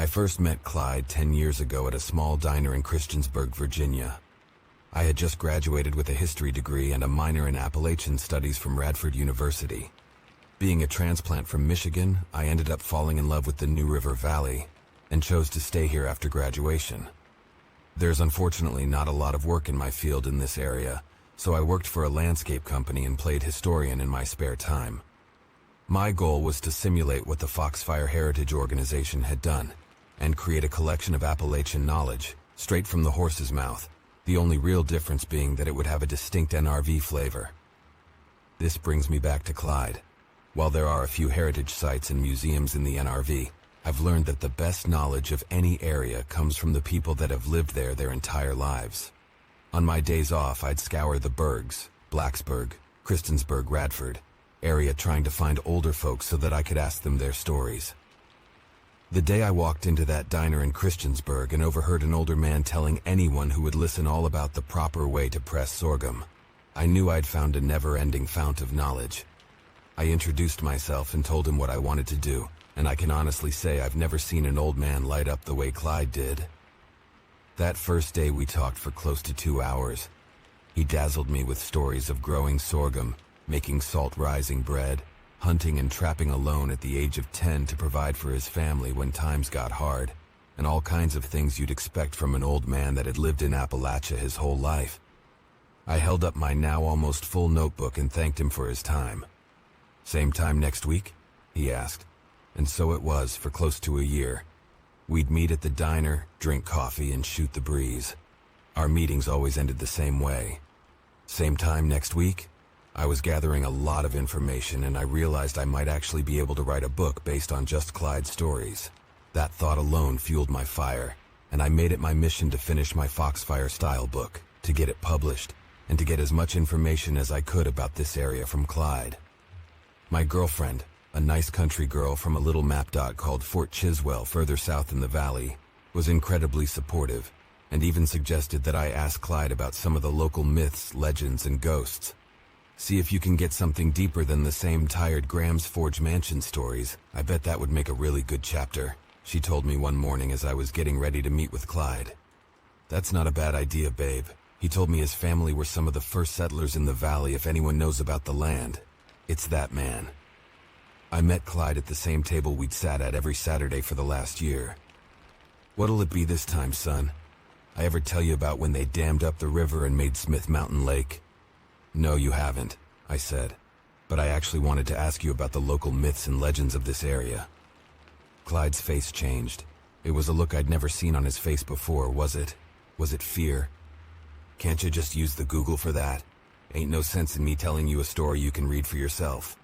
I first met Clyde 10 years ago at a small diner in Christiansburg, Virginia. I had just graduated with a history degree and a minor in Appalachian Studies from Radford University. Being a transplant from Michigan, I ended up falling in love with the New River Valley and chose to stay here after graduation. There's unfortunately not a lot of work in my field in this area, so I worked for a landscape company and played historian in my spare time. My goal was to simulate what the Foxfire Heritage Organization had done and create a collection of Appalachian knowledge, straight from the horse's mouth, the only real difference being that it would have a distinct NRV flavor. This brings me back to Clyde. While there are a few heritage sites and museums in the NRV, I've learned that the best knowledge of any area comes from the people that have lived there their entire lives. On my days off, I'd scour the Bergs, Blacksburg, Christiansburg, Radford area trying to find older folks so that I could ask them their stories. The day I walked into that diner in Christiansburg and overheard an older man telling anyone who would listen all about the proper way to press sorghum, I knew I'd found a never-ending fount of knowledge. I introduced myself and told him what I wanted to do, and I can honestly say I've never seen an old man light up the way Clyde did. That first day we talked for close to 2 hours. He dazzled me with stories of growing sorghum, making salt-rising bread, hunting and trapping alone at the age of 10 to provide for his family when times got hard, and all kinds of things you'd expect from an old man that had lived in Appalachia his whole life. I held up my now almost full notebook and thanked him for his time. "Same time next week?" he asked. And so it was for close to a year. We'd meet at the diner, drink coffee, and shoot the breeze. Our meetings always ended the same way. "Same time next week?" I was gathering a lot of information, and I realized I might actually be able to write a book based on just Clyde's stories. That thought alone fueled my fire, and I made it my mission to finish my Foxfire-style book, to get it published, and to get as much information as I could about this area from Clyde. My girlfriend, a nice country girl from a little map dot called Fort Chiswell further south in the valley, was incredibly supportive, and even suggested that I ask Clyde about some of the local myths, legends, and ghosts. "See if you can get something deeper than the same tired Graham's Forge Mansion stories. I bet that would make a really good chapter," she told me one morning as I was getting ready to meet with Clyde. "That's not a bad idea, babe. He told me his family were some of the first settlers in the valley if anyone knows about the land. It's that man." I met Clyde at the same table we'd sat at every Saturday for the last year. "What'll it be this time, son? I ever tell you about when they dammed up the river and made Smith Mountain Lake?" "No, you haven't," I said, "but I actually wanted to ask you about the local myths and legends of this area." Clyde's face changed. It was a look I'd never seen on his face before, was it? Was it fear? "Can't you just use the Google for that? Ain't no sense in me telling you a story you can read for yourself."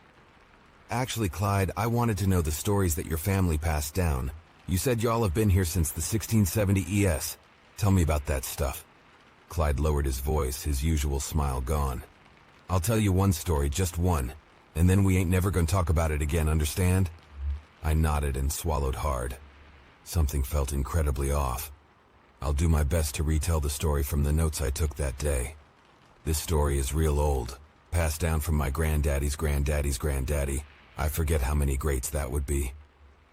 "Actually, Clyde, I wanted to know the stories that your family passed down. You said y'all have been here since the 1670 ES. Tell me about that stuff." Clyde lowered his voice, his usual smile gone. "I'll tell you one story, just one, and then we ain't never gonna talk about it again, understand?" I nodded and swallowed hard. Something felt incredibly off. I'll do my best to retell the story from the notes I took that day. This story is real old, passed down from my granddaddy's granddaddy's granddaddy. I forget how many greats that would be.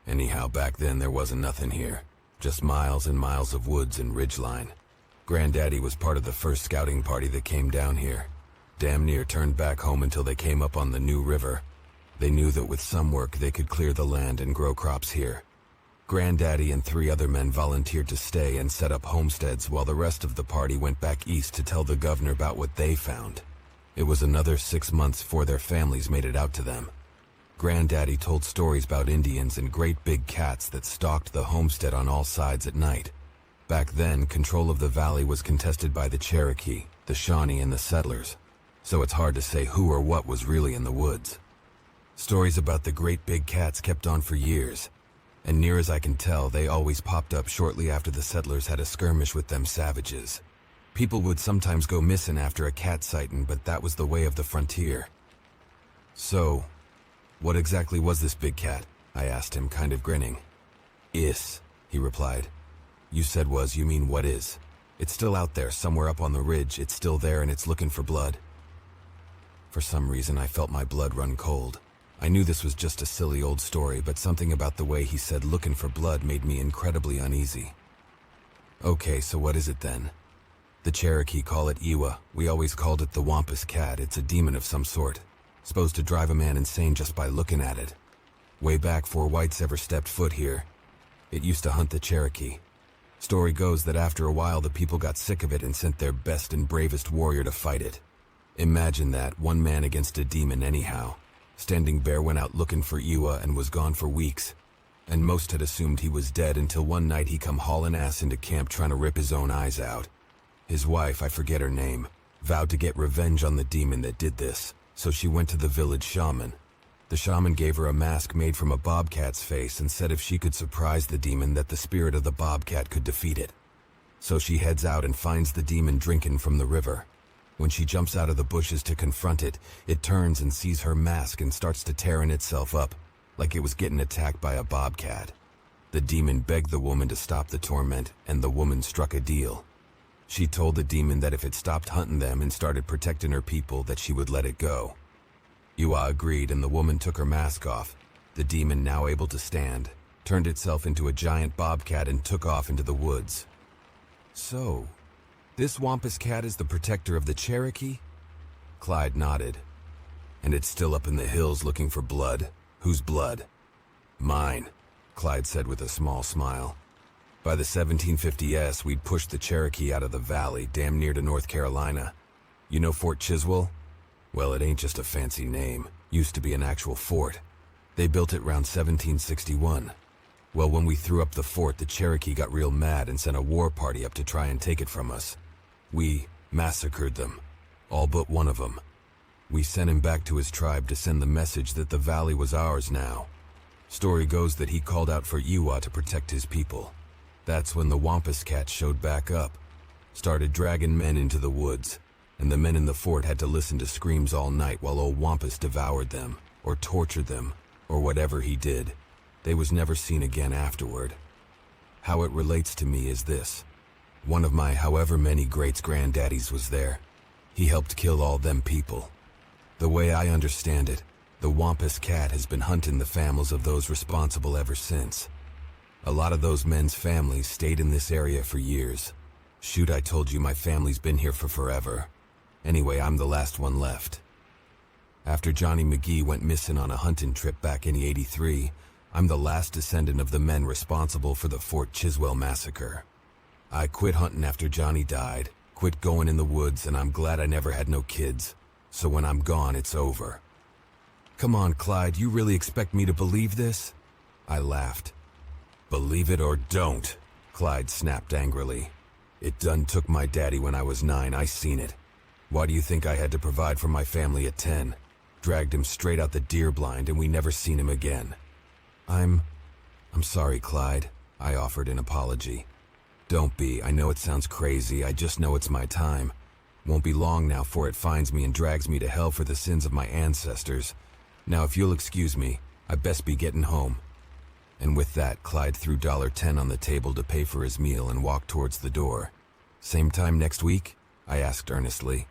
Anyhow, back then there wasn't nothing here, just miles and miles of woods and ridgeline. Granddaddy was part of the first scouting party that came down here. Damn near turned back home until they came up on the New River. They knew that with some work they could clear the land and grow crops here. Granddaddy and 3 other men volunteered to stay and set up homesteads while the rest of the party went back east to tell the governor about what they found. It was another 6 months before their families made it out to them. Granddaddy told stories about Indians and great big cats that stalked the homestead on all sides at night. Back then, control of the valley was contested by the Cherokee, the Shawnee, and the settlers, so it's hard to say who or what was really in the woods. Stories about the great big cats kept on for years, and near as I can tell, they always popped up shortly after the settlers had a skirmish with them savages. People would sometimes go missing after a cat sighting, but that was the way of the frontier. "So, what exactly was this big cat?" I asked him, kind of grinning. "Is," he replied. "You said was, you mean what is? It's still out there, somewhere up on the ridge. It's still there and it's looking for blood." For some reason, I felt my blood run cold. I knew this was just a silly old story, but something about the way he said looking for blood made me incredibly uneasy. Okay, so what is it then? The Cherokee call it Iwa. We always called it the Wampus Cat. It's a demon of some sort, supposed to drive a man insane just by looking at it. Way back before whites ever stepped foot here, it used to hunt the Cherokee. Story goes that after a while the people got sick of it and sent their best and bravest warrior to fight it. Imagine that, one man against a demon anyhow. Standing Bear went out looking for Iwa and was gone for weeks. And most had assumed he was dead until one night he come hauling ass into camp trying to rip his own eyes out. His wife, I forget her name, vowed to get revenge on the demon that did this, so she went to the village shaman. The shaman gave her a mask made from a bobcat's face and said if she could surprise the demon that the spirit of the bobcat could defeat it. So she heads out and finds the demon drinking from the river. When she jumps out of the bushes to confront it, it turns and sees her mask and starts to tearing itself up, like it was getting attacked by a bobcat. The demon begged the woman to stop the torment, and the woman struck a deal. She told the demon that if it stopped hunting them and started protecting her people, that she would let it go. Iwa agreed, and the woman took her mask off. The demon, now able to stand, turned itself into a giant bobcat and took off into the woods. So, this Wampus Cat is the protector of the Cherokee? Clyde nodded. And it's still up in the hills looking for blood. Whose blood? Mine, Clyde said with a small smile. By the 1750s, we'd pushed the Cherokee out of the valley, damn near to North Carolina. You know Fort Chiswell? Well, it ain't just a fancy name. Used to be an actual fort. They built it around 1761. Well, when we threw up the fort, the Cherokee got real mad and sent a war party up to try and take it from us. We massacred them. All but one of them. We sent him back to his tribe to send the message that the valley was ours now. Story goes that he called out for Iwa to protect his people. That's when the Wampus Cat showed back up, started dragging men into the woods, and the men in the fort had to listen to screams all night while old Wampus devoured them, or tortured them, or whatever he did. They was never seen again afterward. How it relates to me is this. One of my however many greats-granddaddies was there. He helped kill all them people. The way I understand it, the Wampus Cat has been hunting the families of those responsible ever since. A lot of those men's families stayed in this area for years. Shoot, I told you my family's been here for forever. Anyway, I'm the last one left. After Johnny McGee went missing on a hunting trip back in '83, I'm the last descendant of the men responsible for the Fort Chiswell massacre. I quit hunting after Johnny died, quit going in the woods, and I'm glad I never had no kids. So when I'm gone, it's over. Come on, Clyde, you really expect me to believe this? I laughed. Believe it or don't, Clyde snapped angrily. It done took my daddy when I was 9, I seen it. Why do you think I had to provide for my family at 10? Dragged him straight out the deer blind and we never seen him again. I'm sorry, Clyde, I offered an apology. Don't be, I know it sounds crazy, I just know it's my time. Won't be long now for it finds me and drags me to hell for the sins of my ancestors. Now if you'll excuse me, I best be getting home. And with that, Clyde threw $10 on the table to pay for his meal and walked towards the door. Same time next week? I asked earnestly.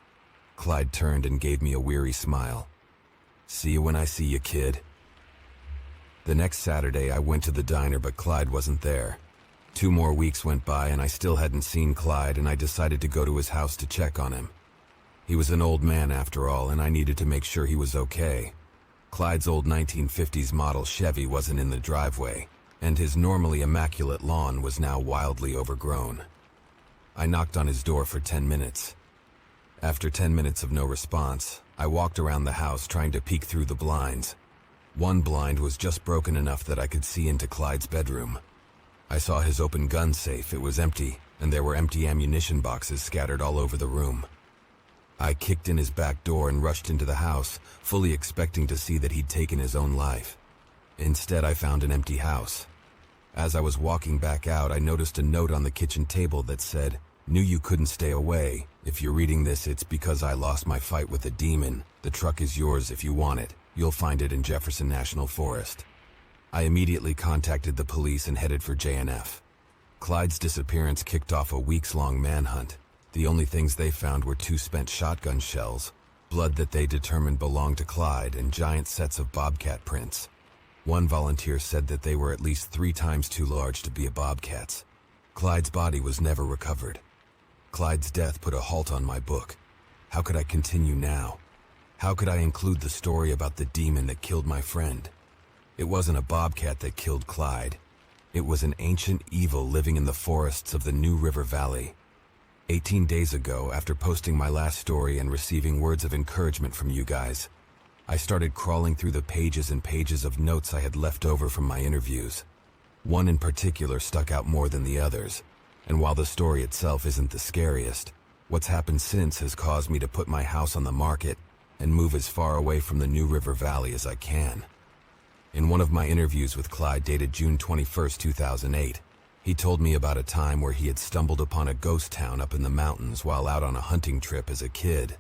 Clyde turned and gave me a weary smile. See you when I see you, kid. The next Saturday, I went to the diner, but Clyde wasn't there. 2 more weeks went by and I still hadn't seen Clyde, and I decided to go to his house to check on him. He was an old man after all, and I needed to make sure he was okay. Clyde's old 1950s model Chevy wasn't in the driveway, and his normally immaculate lawn was now wildly overgrown. I knocked on his door for 10 minutes. After 10 minutes of no response, I walked around the house trying to peek through the blinds. One blind was just broken enough that I could see into Clyde's bedroom. I saw his open gun safe. It was empty, and there were empty ammunition boxes scattered all over the room. I kicked in his back door and rushed into the house, fully expecting to see that he'd taken his own life. Instead, I found an empty house. As I was walking back out, I noticed a note on the kitchen table that said, "Knew you couldn't stay away. If you're reading this, it's because I lost my fight with a demon. The truck is yours if you want it. You'll find it in Jefferson National Forest." I immediately contacted the police and headed for JNF. Clyde's disappearance kicked off a weeks-long manhunt. The only things they found were 2 spent shotgun shells, blood that they determined belonged to Clyde, and giant sets of bobcat prints. One volunteer said that they were at least 3 times too large to be a bobcat's. Clyde's body was never recovered. Clyde's death put a halt on my book. How could I continue now? How could I include the story about the demon that killed my friend? It wasn't a bobcat that killed Clyde. It was an ancient evil living in the forests of the New River Valley. 18 days ago, after posting my last story and receiving words of encouragement from you guys, I started crawling through the pages and pages of notes I had left over from my interviews. One in particular stuck out more than the others, and while the story itself isn't the scariest, what's happened since has caused me to put my house on the market and move as far away from the New River Valley as I can. In one of my interviews with Clyde dated June 21, 2008, he told me about a time where he had stumbled upon a ghost town up in the mountains while out on a hunting trip as a kid.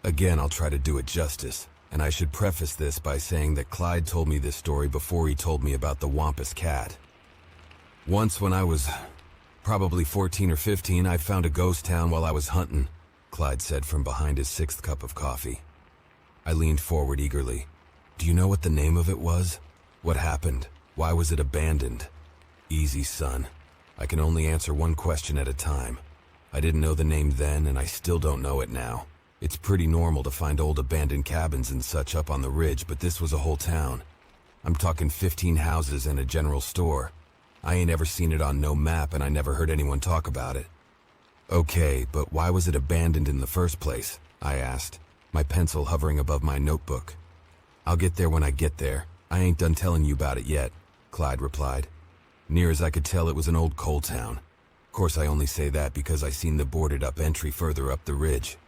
Again, I'll try to do it justice, and I should preface this by saying that Clyde told me this story before he told me about the Wampus Cat. Once when I was probably 14 or 15, I found a ghost town while I was hunting, Clyde said from behind his 6th cup of coffee. I leaned forward eagerly. Do you know what the name of it was? What happened? Why was it abandoned? Easy, son. I can only answer one question at a time. I didn't know the name then, and I still don't know it now. It's pretty normal to find old abandoned cabins and such up on the ridge, but this was a whole town. I'm talking 15 houses and a general store. I ain't ever seen it on no map, and I never heard anyone talk about it. Okay, but why was it abandoned in the first place? I asked, my pencil hovering above my notebook. I'll get there when I get there. I ain't done telling you about it yet, Clyde replied. Near as I could tell, it was an old coal town. Of course, I only say that because I seen the boarded-up entry further up the ridge.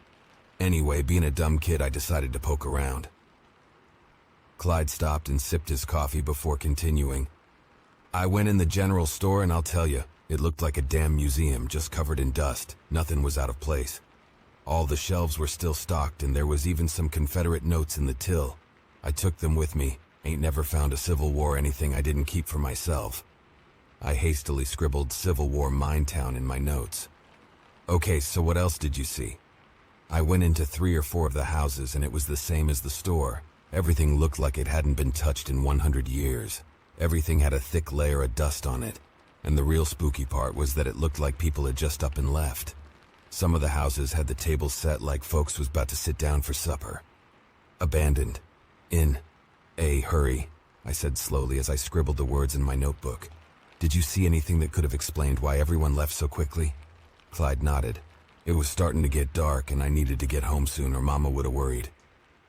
Anyway, being a dumb kid, I decided to poke around. Clyde stopped and sipped his coffee before continuing. I went in the general store, and I'll tell you, it looked like a damn museum, just covered in dust. Nothing was out of place. All the shelves were still stocked, and there was even some Confederate notes in the till. I took them with me. Ain't never found a Civil War anything I didn't keep for myself. I hastily scribbled Civil War Minetown in my notes. Okay, so what else did you see? I went into 3 or 4 of the houses, and it was the same as the store. Everything looked like it hadn't been touched in 100 years. Everything had a thick layer of dust on it. And the real spooky part was that it looked like people had just up and left. Some of the houses had the tables set like folks was about to sit down for supper. Abandoned. In a hurry, I said slowly as I scribbled the words in my notebook. Did you see anything that could have explained why everyone left so quickly? Clyde nodded. It was starting to get dark and I needed to get home soon or Mama would have worried.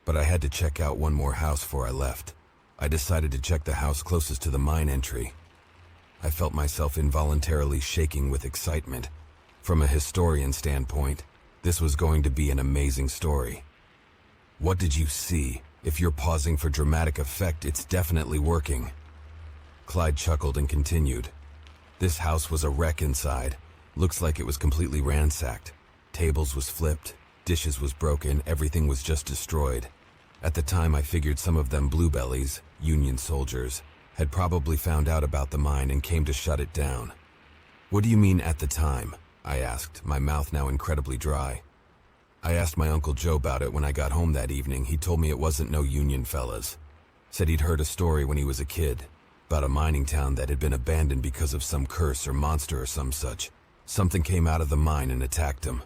But I had to check out one more house before I left. I decided to check the house closest to the mine entry. I felt myself involuntarily shaking with excitement. From a historian standpoint, this was going to be an amazing story. What did you see? If you're pausing for dramatic effect, it's definitely working. Clyde chuckled and continued. This house was a wreck inside. Looks like it was completely ransacked. Tables was flipped, dishes was broken, everything was just destroyed. At the time, I figured some of them bluebellies, Union soldiers, had probably found out about the mine and came to shut it down. What do you mean at the time? I asked, my mouth now incredibly dry. I asked my Uncle Joe about it when I got home that evening. He told me it wasn't no Union fellas. Said he'd heard a story when he was a kid about a mining town that had been abandoned because of some curse or monster or some such. Something came out of the mine and attacked him.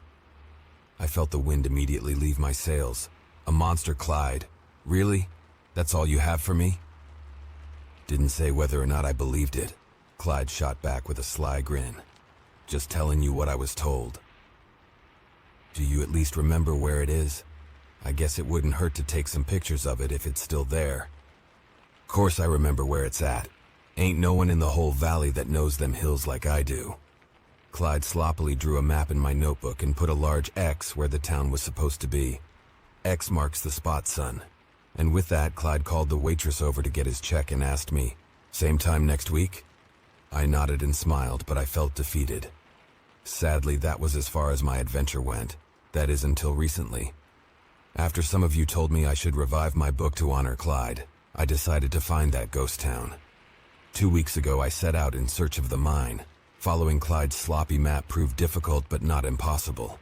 I felt the wind immediately leave my sails. A monster, Clyde. Really? That's all you have for me? Didn't say whether or not I believed it. Clyde shot back with a sly grin. Just telling you what I was told. Do you at least remember where it is? I guess it wouldn't hurt to take some pictures of it if it's still there. Course I remember where it's at. Ain't no one in the whole valley that knows them hills like I do. Clyde sloppily drew a map in my notebook and put a large X where the town was supposed to be. X marks the spot, son. And with that, Clyde called the waitress over to get his check and asked me, same time next week? I nodded and smiled, but I felt defeated. Sadly, that was as far as my adventure went. That is until recently. After some of you told me I should revive my book to honor Clyde, I decided to find that ghost town. 2 weeks ago, I set out in search of the mine. Following Clyde's sloppy map proved difficult but not impossible.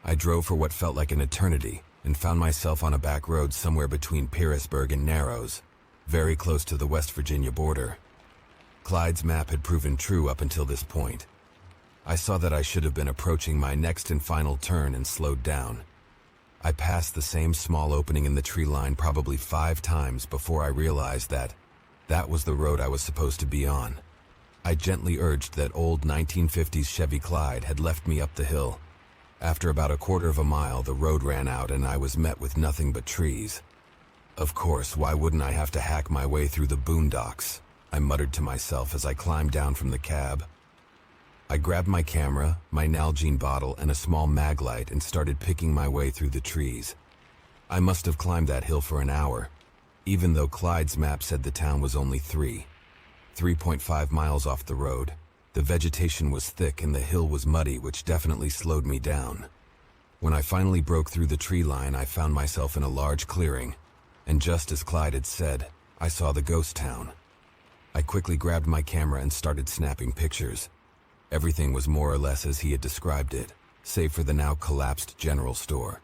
I drove for what felt like an eternity, and found myself on a back road somewhere between Pearisburg and Narrows, very close to the West Virginia border. Clyde's map had proven true up until this point. I saw that I should have been approaching my next and final turn and slowed down. I passed the same small opening in the tree line probably 5 times before I realized that that was the road I was supposed to be on. I gently urged that old 1950s Chevy Clyde had left me up the hill. After about a quarter of a mile, the road ran out and I was met with nothing but trees. Of course, why wouldn't I have to hack my way through the boondocks? I muttered to myself as I climbed down from the cab. I grabbed my camera, my Nalgene bottle, and a small mag light and started picking my way through the trees. I must have climbed that hill for an hour, even though Clyde's map said the town was only 3.5 miles off the road. The vegetation was thick and the hill was muddy, which definitely slowed me down. When I finally broke through the tree line, I found myself in a large clearing, and just as Clyde had said, I saw the ghost town. I quickly grabbed my camera and started snapping pictures. Everything was more or less as he had described it, save for the now collapsed general store.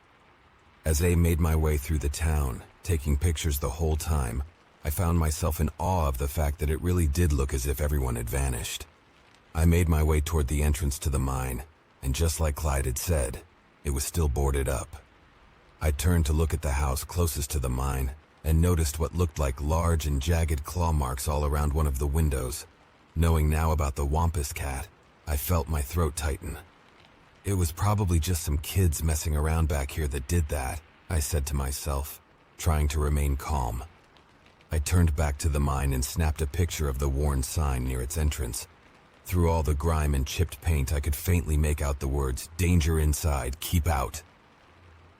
As I made my way through the town, taking pictures the whole time, I found myself in awe of the fact that it really did look as if everyone had vanished. I made my way toward the entrance to the mine, and just like Clyde had said, it was still boarded up. I turned to look at the house closest to the mine, and noticed what looked like large and jagged claw marks all around one of the windows. Knowing now about the Wampus cat, I felt my throat tighten. It was probably just some kids messing around back here that did that, I said to myself, trying to remain calm. I turned back to the mine and snapped a picture of the worn sign near its entrance. Through all the grime and chipped paint, I could faintly make out the words, "Danger inside, keep out."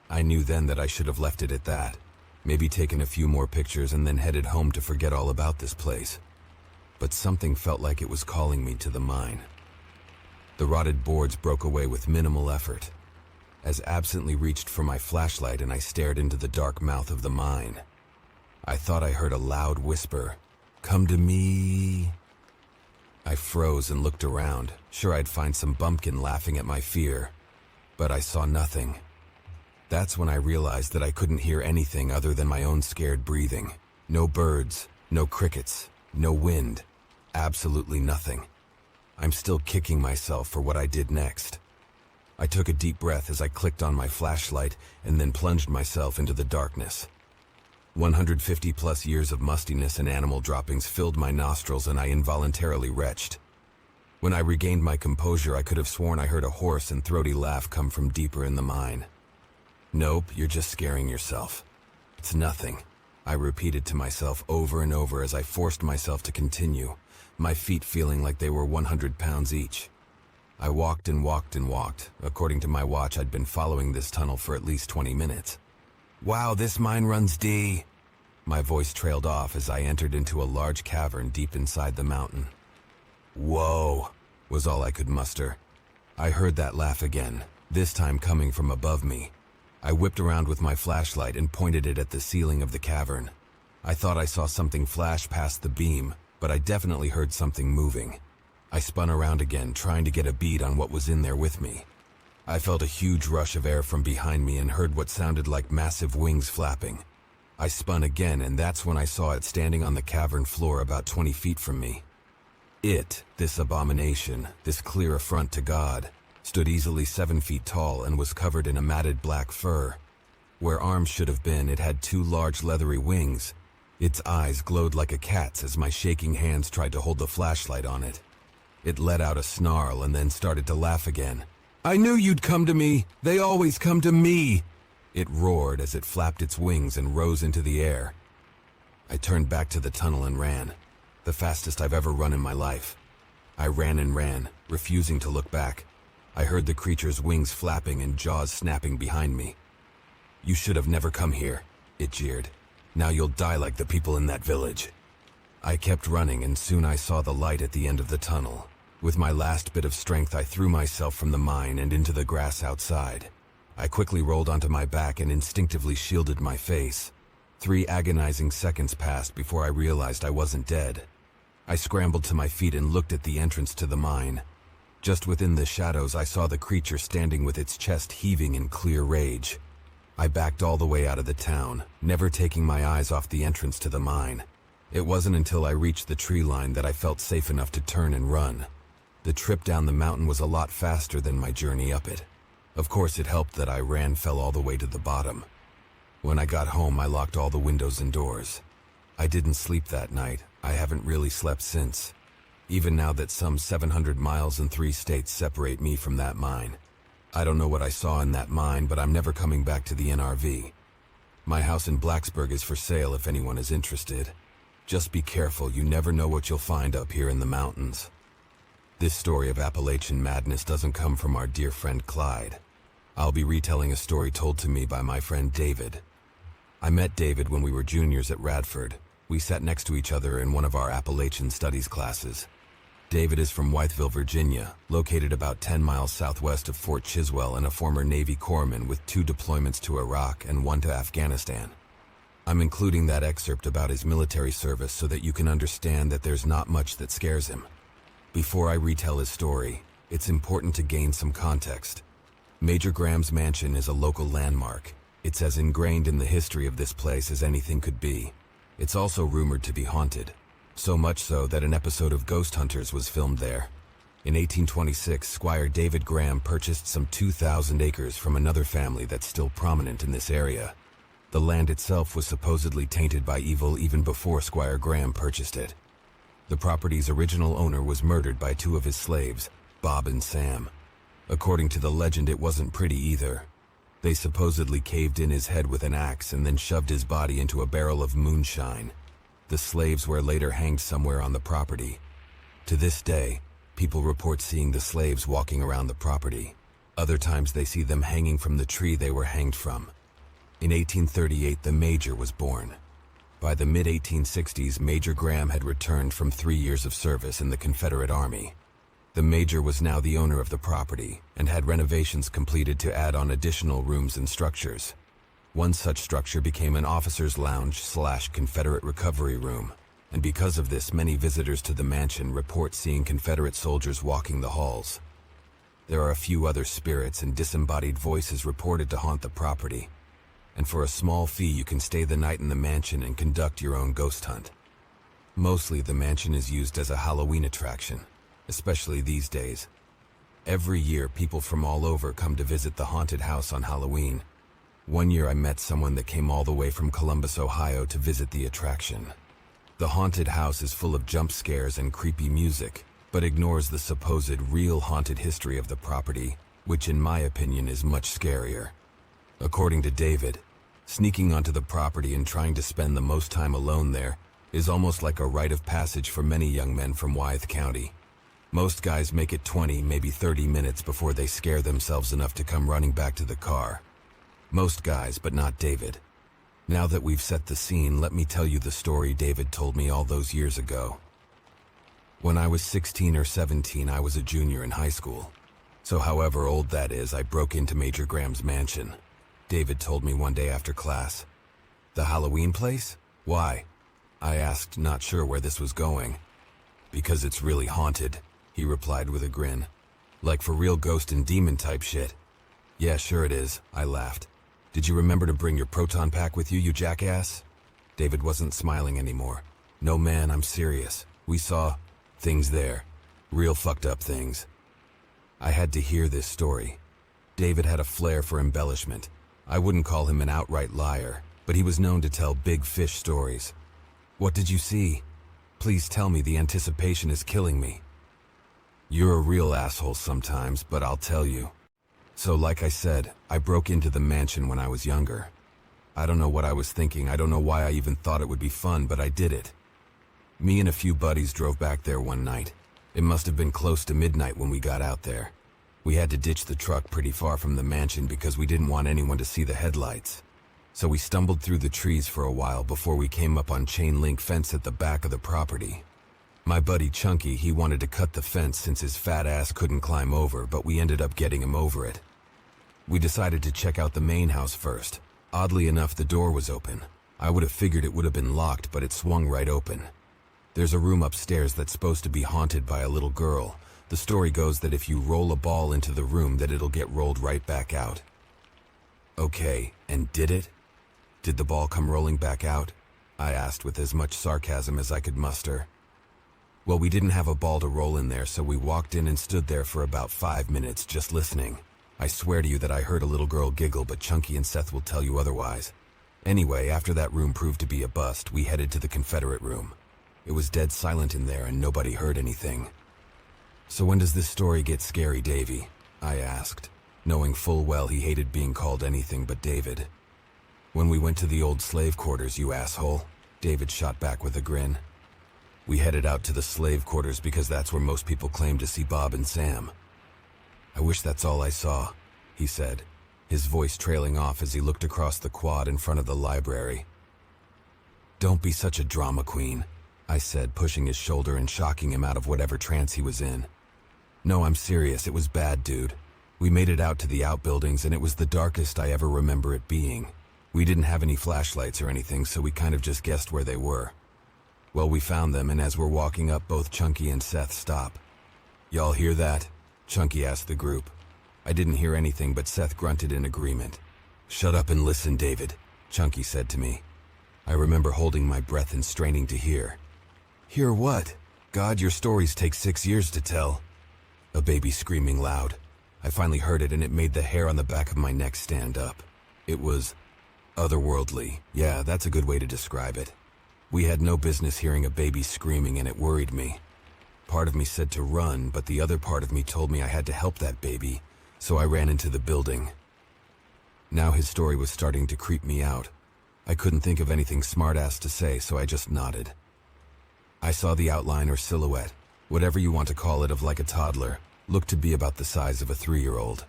I knew then that I should have left it at that, maybe taken a few more pictures and then headed home to forget all about this place. But something felt like it was calling me to the mine. The rotted boards broke away with minimal effort, as absently reached for my flashlight and I stared into the dark mouth of the mine. I thought I heard a loud whisper, "Come to me." I froze and looked around, sure I'd find some bumpkin laughing at my fear, but I saw nothing. That's when I realized that I couldn't hear anything other than my own scared breathing. No birds, no crickets, no wind, absolutely nothing. I'm still kicking myself for what I did next. I took a deep breath as I clicked on my flashlight and then plunged myself into the darkness. 150 plus years of mustiness and animal droppings filled my nostrils and I involuntarily retched. When I regained my composure, I could have sworn I heard a hoarse and throaty laugh come from deeper in the mine. "Nope, you're just scaring yourself. It's nothing," I repeated to myself over and over as I forced myself to continue, my feet feeling like they were 100 pounds each. I walked and walked and walked. According to my watch, I'd been following this tunnel for at least 20 minutes. "Wow, this mine runs D." My voice trailed off as I entered into a large cavern deep inside the mountain. "Whoa," was all I could muster. I heard that laugh again, this time coming from above me. I whipped around with my flashlight and pointed it at the ceiling of the cavern. I thought I saw something flash past the beam, but I definitely heard something moving. I spun around again, trying to get a bead on what was in there with me. I felt a huge rush of air from behind me and heard what sounded like massive wings flapping. I spun again, and that's when I saw it standing on the cavern floor about 20 feet from me. It, this abomination, this clear affront to God, stood easily 7 feet tall and was covered in a matted black fur. Where arms should have been, it had 2 large leathery wings. Its eyes glowed like a cat's as my shaking hands tried to hold the flashlight on it. It let out a snarl and then started to laugh again. "I knew you'd come to me! They always come to me!" It roared as it flapped its wings and rose into the air. I turned back to the tunnel and ran, the fastest I've ever run in my life. I ran and ran, refusing to look back. I heard the creature's wings flapping and jaws snapping behind me. "You should have never come here," it jeered. "Now you'll die like the people in that village." I kept running and soon I saw the light at the end of the tunnel. With my last bit of strength, I threw myself from the mine and into the grass outside. I quickly rolled onto my back and instinctively shielded my face. 3 agonizing seconds passed before I realized I wasn't dead. I scrambled to my feet and looked at the entrance to the mine. Just within the shadows, I saw the creature standing with its chest heaving in clear rage. I backed all the way out of the town, never taking my eyes off the entrance to the mine. It wasn't until I reached the tree line that I felt safe enough to turn and run. The trip down the mountain was a lot faster than my journey up it. Of course, it helped that I fell all the way to the bottom. When I got home, I locked all the windows and doors. I didn't sleep that night. I haven't really slept since. Even now that some 700 miles and 3 states separate me from that mine. I don't know what I saw in that mine, but I'm never coming back to the NRV. My house in Blacksburg is for sale if anyone is interested. Just be careful, you never know what you'll find up here in the mountains. This story of Appalachian madness doesn't come from our dear friend Clyde. I'll be retelling a story told to me by my friend David. I met David when we were juniors at Radford. We sat next to each other in one of our Appalachian Studies classes. David is from Wytheville, Virginia, located about 10 miles southwest of Fort Chiswell, and a former Navy corpsman with 2 deployments to Iraq and 1 to Afghanistan. I'm including that excerpt about his military service so that you can understand that there's not much that scares him. Before I retell his story, it's important to gain some context. Major Graham's mansion is a local landmark. It's as ingrained in the history of this place as anything could be. It's also rumored to be haunted. So much so that an episode of Ghost Hunters was filmed there. In 1826, Squire David Graham purchased some 2,000 acres from another family that's still prominent in this area. The land itself was supposedly tainted by evil even before Squire Graham purchased it. The property's original owner was murdered by 2 of his slaves, Bob and Sam. According to the legend, it wasn't pretty either. They supposedly caved in his head with an axe and then shoved his body into a barrel of moonshine. The slaves were later hanged somewhere on the property. To this day, people report seeing the slaves walking around the property. Other times they see them hanging from the tree they were hanged from. In 1838, the Major was born. By the mid-1860s, Major Graham had returned from 3 years of service in the Confederate Army. The Major was now the owner of the property and had renovations completed to add on additional rooms and structures. One such structure became an officer's lounge / Confederate recovery room, and because of this, many visitors to the mansion report seeing Confederate soldiers walking the halls. There are a few other spirits and disembodied voices reported to haunt the property, and for a small fee you can stay the night in the mansion and conduct your own ghost hunt. Mostly the mansion is used as a Halloween attraction, especially these days. Every year people from all over come to visit the haunted house on Halloween. One year I met someone that came all the way from Columbus, Ohio to visit the attraction. The haunted house is full of jump scares and creepy music, but ignores the supposed real haunted history of the property, which in my opinion is much scarier. According to David, sneaking onto the property and trying to spend the most time alone there is almost like a rite of passage for many young men from Wythe County. Most guys make it 20, maybe 30 minutes before they scare themselves enough to come running back to the car. Most guys, but not David. Now that we've set the scene, let me tell you the story David told me all those years ago. When I was 16 or 17, I was a junior in high school. So however old that is, I broke into Major Graham's mansion. David told me one day after class. "The Halloween place? Why?" I asked, not sure where this was going. "Because it's really haunted," he replied with a grin. "Like for real ghost and demon type shit." "Yeah, sure it is," I laughed. "Did you remember to bring your proton pack with you, you jackass?" David wasn't smiling anymore. "No man, I'm serious. We saw things there. Real fucked up things." I had to hear this story. David had a flair for embellishment. I wouldn't call him an outright liar, but he was known to tell big fish stories. "What did you see? Please tell me, the anticipation is killing me." "You're a real asshole sometimes, but I'll tell you." So like I said, I broke into the mansion when I was younger. I don't know what I was thinking, I don't know why I even thought it would be fun, but I did it. Me and a few buddies drove back there one night. It must have been close to midnight when we got out there. We had to ditch the truck pretty far from the mansion because we didn't want anyone to see the headlights. So we stumbled through the trees for a while before we came up on chain link fence at the back of the property. My buddy Chunky, he wanted to cut the fence since his fat ass couldn't climb over, but we ended up getting him over it. We decided to check out the main house first. Oddly enough, the door was open. I would have figured it would have been locked, but it swung right open. There's a room upstairs that's supposed to be haunted by a little girl. The story goes that if you roll a ball into the room that it'll get rolled right back out. Okay, And did it? Did the ball come rolling back out? I asked with as much sarcasm as I could muster. Well, we didn't have a ball to roll in there, so we walked in and stood there for about 5 minutes just listening. I swear to you that I heard a little girl giggle, but Chunky and Seth will tell you otherwise. Anyway, after that room proved to be a bust, we headed to the Confederate room. It was dead silent in there and nobody heard anything. So when does this story get scary, Davy? I asked, knowing full well he hated being called anything but David. When we went to the old slave quarters, you asshole, David shot back with a grin. We headed out to the slave quarters because that's where most people claim to see Bob and Sam. I wish that's all I saw, he said, his voice trailing off as he looked across the quad in front of the library. Don't be such a drama queen, I said, pushing his shoulder and shocking him out of whatever trance he was in. No, I'm serious, it was bad, dude. We made it out to the outbuildings and it was the darkest I ever remember it being. We didn't have any flashlights or anything, so we kind of just guessed where they were. Well, we found them, and as we're walking up, both Chunky and Seth stop. Y'all hear that? Chunky asked the group. I didn't hear anything, but Seth grunted in agreement. Shut up and listen, David, Chunky said to me. I remember holding my breath and straining to hear. Hear what? God, your stories take 6 years to tell. A baby screaming loud. I finally heard it, and it made the hair on the back of my neck stand up. It was otherworldly. Yeah, that's a good way to describe it. We had no business hearing a baby screaming, and it worried me. Part of me said to run, but the other part of me told me I had to help that baby, so I ran into the building. Now his story was starting to creep me out. I couldn't think of anything smart-ass to say, so I just nodded. I saw the outline or silhouette, whatever you want to call it, of like a toddler, looked to be about the size of a 3-year-old.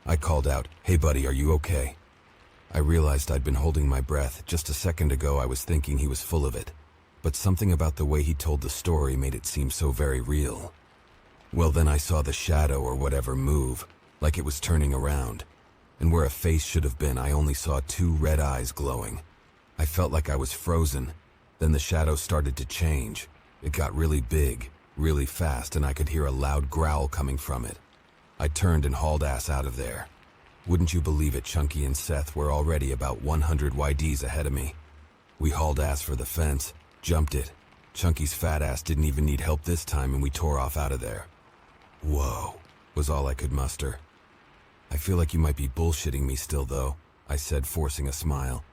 I called out, "Hey buddy, are you okay?" I realized I'd been holding my breath. Just a second ago I was thinking he was full of it, but something about the way he told the story made it seem so very real. Well, then I saw the shadow or whatever move, like it was turning around, and where a face should have been I only saw 2 red eyes glowing. I felt like I was frozen. Then the shadow started to change. It got really big, really fast, and I could hear a loud growl coming from it. I turned and hauled ass out of there. Wouldn't you believe it, Chunky and Seth were already about 100 YDs ahead of me. We hauled ass for the fence, jumped it. Chunky's fat ass didn't even need help this time, and we tore off out of there. Whoa, was all I could muster. I feel like you might be bullshitting me still, though, I said, forcing a smile.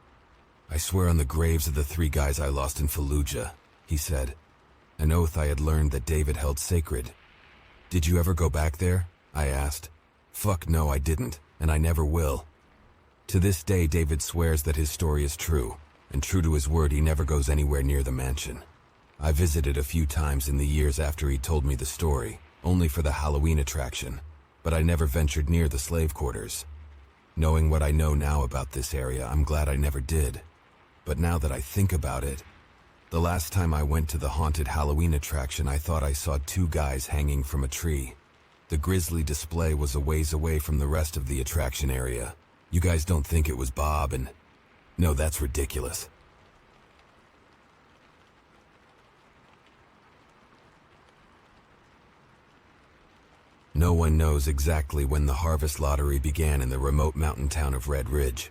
I swear on the graves of the 3 guys I lost in Fallujah, he said. An oath I had learned that David held sacred. Did you ever go back there? I asked. Fuck no, I didn't, and I never will. To this day, David swears that his story is true, and true to his word, he never goes anywhere near the mansion. I visited a few times in the years after he told me the story, only for the Halloween attraction, but I never ventured near the slave quarters. Knowing what I know now about this area, I'm glad I never did. But now that I think about it, the last time I went to the haunted Halloween attraction, I thought I saw 2 guys hanging from a tree. The grisly display was a ways away from the rest of the attraction area. You guys don't think it was Bob and... No, that's ridiculous. No one knows exactly when the harvest lottery began in the remote mountain town of Red Ridge.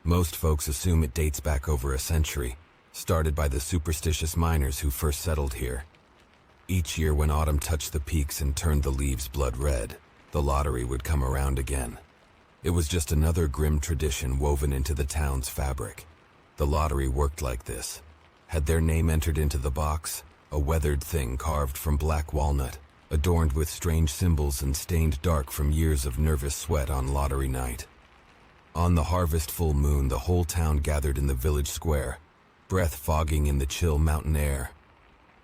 Most folks assume it dates back over a century, started by the superstitious miners who first settled here. Each year when autumn touched the peaks and turned the leaves blood red, the lottery would come around again. It was just another grim tradition woven into the town's fabric. The lottery worked like this. Had their name entered into the box, a weathered thing carved from black walnut, adorned with strange symbols and stained dark from years of nervous sweat on lottery night. On the harvest full moon, the whole town gathered in the village square, breath fogging in the chill mountain air.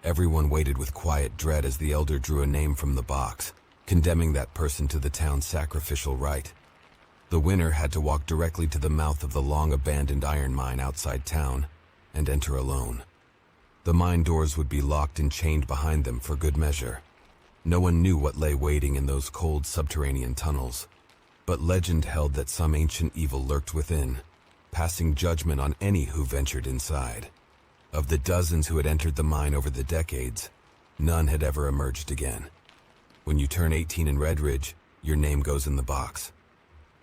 Everyone waited with quiet dread as the elder drew a name from the box, condemning that person to the town's sacrificial rite. The winner had to walk directly to the mouth of the long-abandoned iron mine outside town and enter alone. The mine doors would be locked and chained behind them for good measure. No one knew what lay waiting in those cold subterranean tunnels, but legend held that some ancient evil lurked within, passing judgment on any who ventured inside. Of the dozens who had entered the mine over the decades, none had ever emerged again. When you turn 18 in Red Ridge, your name goes in the box.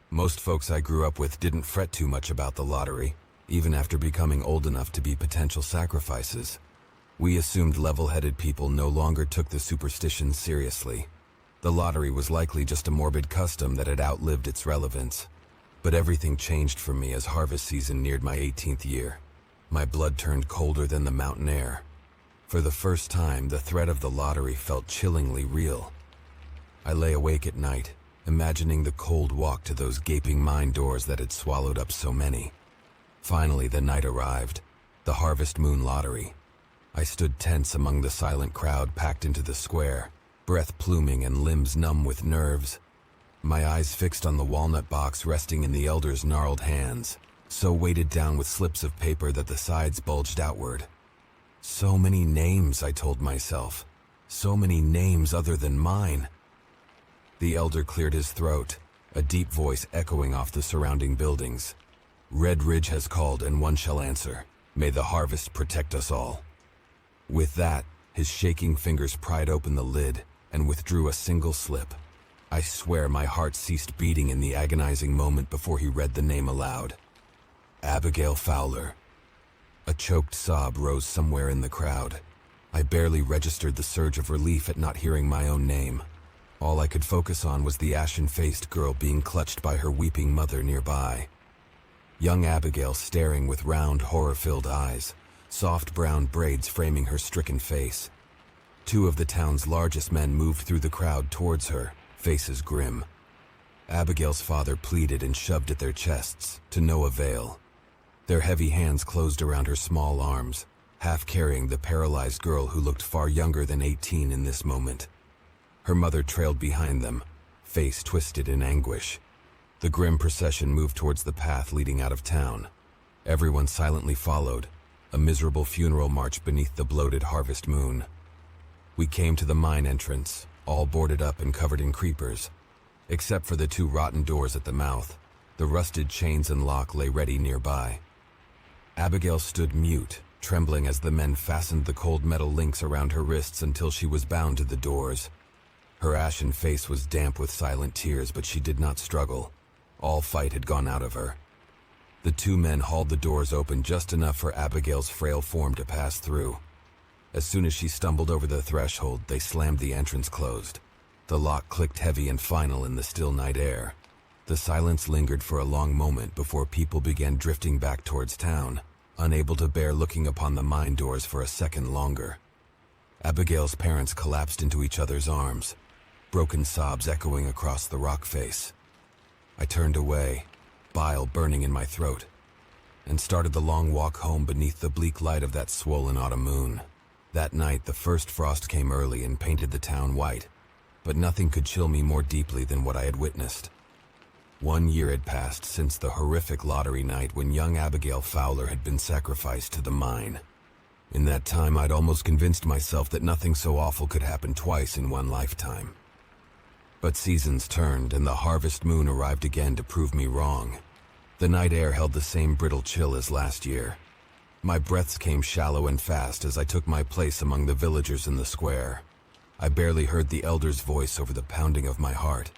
Most folks I grew up with didn't fret too much about the lottery, even after becoming old enough to be potential sacrifices. We assumed level-headed people no longer took the superstition seriously. The lottery was likely just a morbid custom that had outlived its relevance. But everything changed for me as harvest season neared my 18th year. My blood turned colder than the mountain air. For the first time, the threat of the lottery felt chillingly real. I lay awake at night, imagining the cold walk to those gaping mine doors that had swallowed up so many. Finally, the night arrived, the Harvest Moon Lottery. I stood tense among the silent crowd packed into the square, breath pluming and limbs numb with nerves. My eyes fixed on the walnut box resting in the elder's gnarled hands, so weighted down with slips of paper that the sides bulged outward. So many names, I told myself. So many names other than mine. The elder cleared his throat, a deep voice echoing off the surrounding buildings. Red Ridge has called and one shall answer. May the harvest protect us all. With that, his shaking fingers pried open the lid and withdrew a single slip. I swear my heart ceased beating in the agonizing moment before he read the name aloud. Abigail Fowler. A choked sob rose somewhere in the crowd. I barely registered the surge of relief at not hearing my own name. All I could focus on was the ashen-faced girl being clutched by her weeping mother nearby. Young Abigail staring with round, horror-filled eyes, soft brown braids framing her stricken face. Two of the town's largest men moved through the crowd towards her, faces grim. Abigail's father pleaded and shoved at their chests, to no avail. Their heavy hands closed around her small arms, half carrying the paralyzed girl who looked far younger than 18 in this moment. Her mother trailed behind them, face twisted in anguish. The grim procession moved towards the path leading out of town. Everyone silently followed, a miserable funeral march beneath the bloated harvest moon. We came to the mine entrance, all boarded up and covered in creepers. Except for the two rotten doors at the mouth, the rusted chains and lock lay ready nearby. Abigail stood mute, trembling as the men fastened the cold metal links around her wrists until she was bound to the doors. Her ashen face was damp with silent tears, but she did not struggle. All fight had gone out of her. The two men hauled the doors open just enough for Abigail's frail form to pass through. As soon as she stumbled over the threshold, they slammed the entrance closed. The lock clicked heavy and final in the still night air. The silence lingered for a long moment before people began drifting back towards town, unable to bear looking upon the mine doors for a second longer. Abigail's parents collapsed into each other's arms, broken sobs echoing across the rock face. I turned away, bile burning in my throat, and started the long walk home beneath the bleak light of that swollen autumn moon. That night, the first frost came early and painted the town white, but nothing could chill me more deeply than what I had witnessed. 1 year had passed since the horrific lottery night when young Abigail Fowler had been sacrificed to the mine. In that time, I'd almost convinced myself that nothing so awful could happen twice in one lifetime. But seasons turned, and the harvest moon arrived again to prove me wrong. The night air held the same brittle chill as last year. My breaths came shallow and fast as I took my place among the villagers in the square. I barely heard the elder's voice over the pounding of my heart.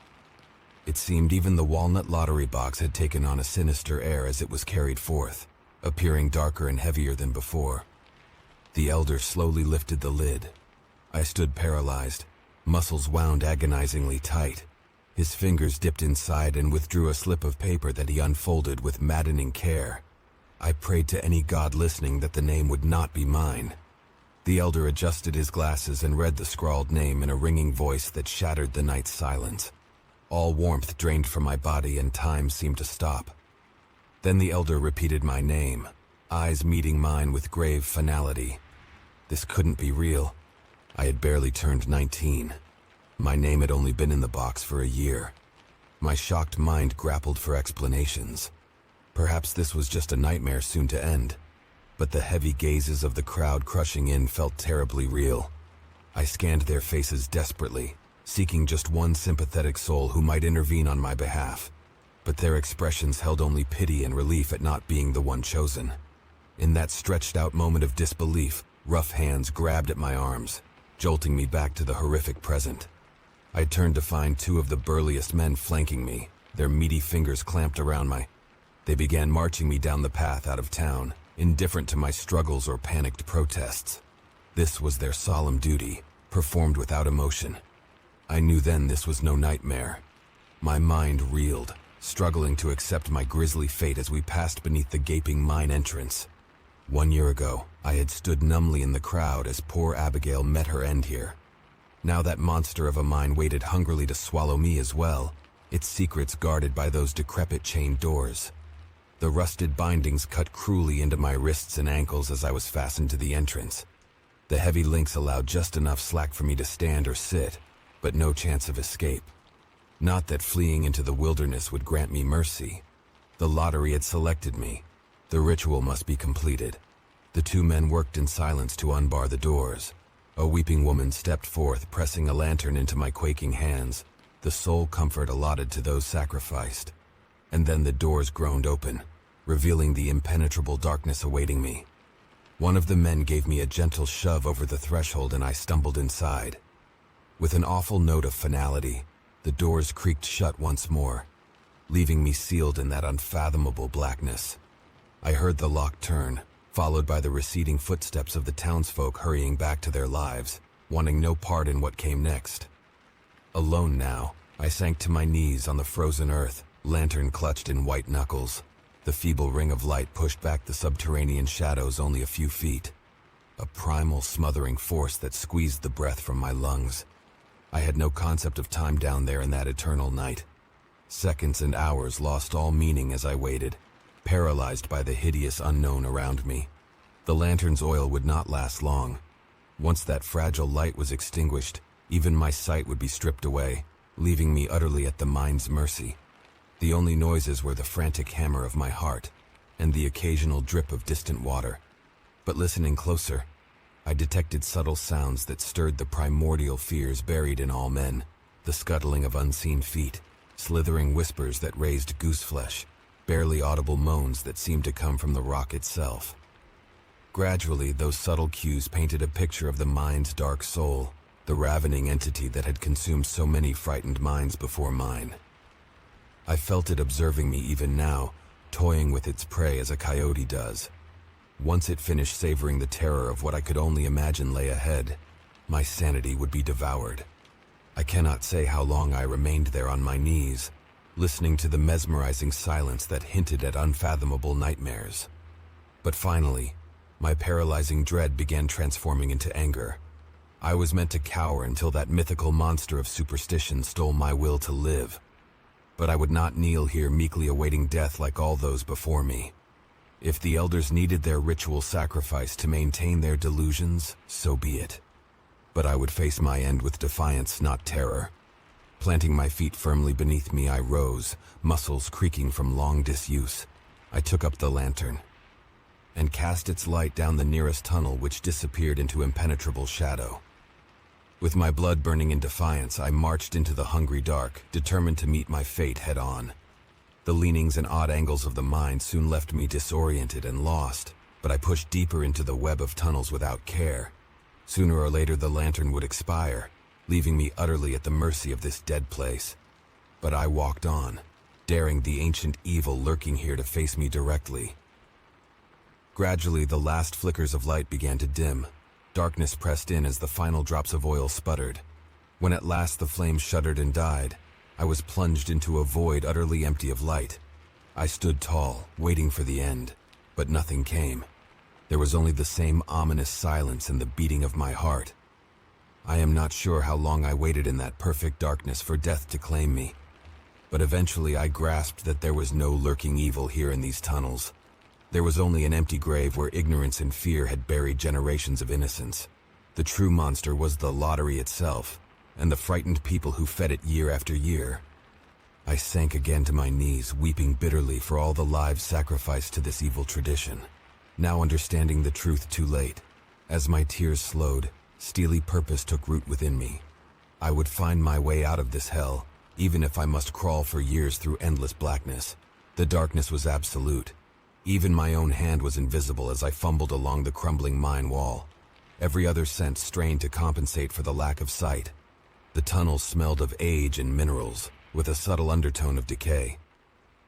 It seemed even the walnut lottery box had taken on a sinister air as it was carried forth, appearing darker and heavier than before. The elder slowly lifted the lid. I stood paralyzed, muscles wound agonizingly tight. His fingers dipped inside and withdrew a slip of paper that he unfolded with maddening care. I prayed to any god listening that the name would not be mine. The elder adjusted his glasses and read the scrawled name in a ringing voice that shattered the night's silence. All warmth drained from my body and time seemed to stop. Then the elder repeated my name, eyes meeting mine with grave finality. This couldn't be real. I had barely turned 19. My name had only been in the box for a year. My shocked mind grappled for explanations. Perhaps this was just a nightmare soon to end. But the heavy gazes of the crowd crushing in felt terribly real. I scanned their faces desperately, seeking just one sympathetic soul who might intervene on my behalf. But their expressions held only pity and relief at not being the one chosen. In that stretched-out moment of disbelief, rough hands grabbed at my arms, jolting me back to the horrific present. I turned to find two of the burliest men flanking me, their meaty fingers clamped around They began marching me down the path out of town, indifferent to my struggles or panicked protests. This was their solemn duty, performed without emotion. I knew then this was no nightmare. My mind reeled, struggling to accept my grisly fate as we passed beneath the gaping mine entrance. 1 year ago, I had stood numbly in the crowd as poor Abigail met her end here. Now that monster of a mine waited hungrily to swallow me as well, its secrets guarded by those decrepit chained doors. The rusted bindings cut cruelly into my wrists and ankles as I was fastened to the entrance. The heavy links allowed just enough slack for me to stand or sit, but no chance of escape. Not that fleeing into the wilderness would grant me mercy. The lottery had selected me. The ritual must be completed. The two men worked in silence to unbar the doors. A weeping woman stepped forth, pressing a lantern into my quaking hands, the sole comfort allotted to those sacrificed. And then the doors groaned open, revealing the impenetrable darkness awaiting me. One of the men gave me a gentle shove over the threshold and I stumbled inside. With an awful note of finality, the doors creaked shut once more, leaving me sealed in that unfathomable blackness. I heard the lock turn, followed by the receding footsteps of the townsfolk hurrying back to their lives, wanting no part in what came next. Alone now, I sank to my knees on the frozen earth, lantern clutched in white knuckles. The feeble ring of light pushed back the subterranean shadows only a few feet. A primal smothering force that squeezed the breath from my lungs. I had no concept of time down there in that eternal night. Seconds and hours lost all meaning as I waited, paralyzed by the hideous unknown around me. The lantern's oil would not last long. Once that fragile light was extinguished, even my sight would be stripped away, leaving me utterly at the mine's mercy. The only noises were the frantic hammer of my heart and the occasional drip of distant water. But listening closer, I detected subtle sounds that stirred the primordial fears buried in all men, the scuttling of unseen feet, slithering whispers that raised gooseflesh, barely audible moans that seemed to come from the rock itself. Gradually, those subtle cues painted a picture of the mine's dark soul, the ravening entity that had consumed so many frightened minds before mine. I felt it observing me even now, toying with its prey as a coyote does. Once it finished savoring the terror of what I could only imagine lay ahead, my sanity would be devoured. I cannot say how long I remained there on my knees, listening to the mesmerizing silence that hinted at unfathomable nightmares. But finally, my paralyzing dread began transforming into anger. I was meant to cower until that mythical monster of superstition stole my will to live. But I would not kneel here meekly awaiting death like all those before me. If the elders needed their ritual sacrifice to maintain their delusions, so be it. But I would face my end with defiance, not terror. Planting my feet firmly beneath me, I rose, muscles creaking from long disuse. I took up the lantern and cast its light down the nearest tunnel, which disappeared into impenetrable shadow. With my blood burning in defiance, I marched into the hungry dark, determined to meet my fate head-on. The leanings and odd angles of the mine soon left me disoriented and lost, but I pushed deeper into the web of tunnels without care. Sooner or later the lantern would expire, leaving me utterly at the mercy of this dead place. But I walked on, daring the ancient evil lurking here to face me directly. Gradually, the last flickers of light began to dim. Darkness pressed in as the final drops of oil sputtered. When at last the flame shuddered and died, I was plunged into a void utterly empty of light. I stood tall, waiting for the end, but nothing came. There was only the same ominous silence and the beating of my heart. I am not sure how long I waited in that perfect darkness for death to claim me, but eventually I grasped that there was no lurking evil here in these tunnels. There was only an empty grave where ignorance and fear had buried generations of innocence. The true monster was the lottery itself, and the frightened people who fed it year after year. I sank again to my knees, weeping bitterly for all the lives sacrificed to this evil tradition, now understanding the truth too late. As my tears slowed, steely purpose took root within me. I would find my way out of this hell, even if I must crawl for years through endless blackness. The darkness was absolute. Even my own hand was invisible as I fumbled along the crumbling mine wall. Every other sense strained to compensate for the lack of sight. The tunnels smelled of age and minerals, with a subtle undertone of decay.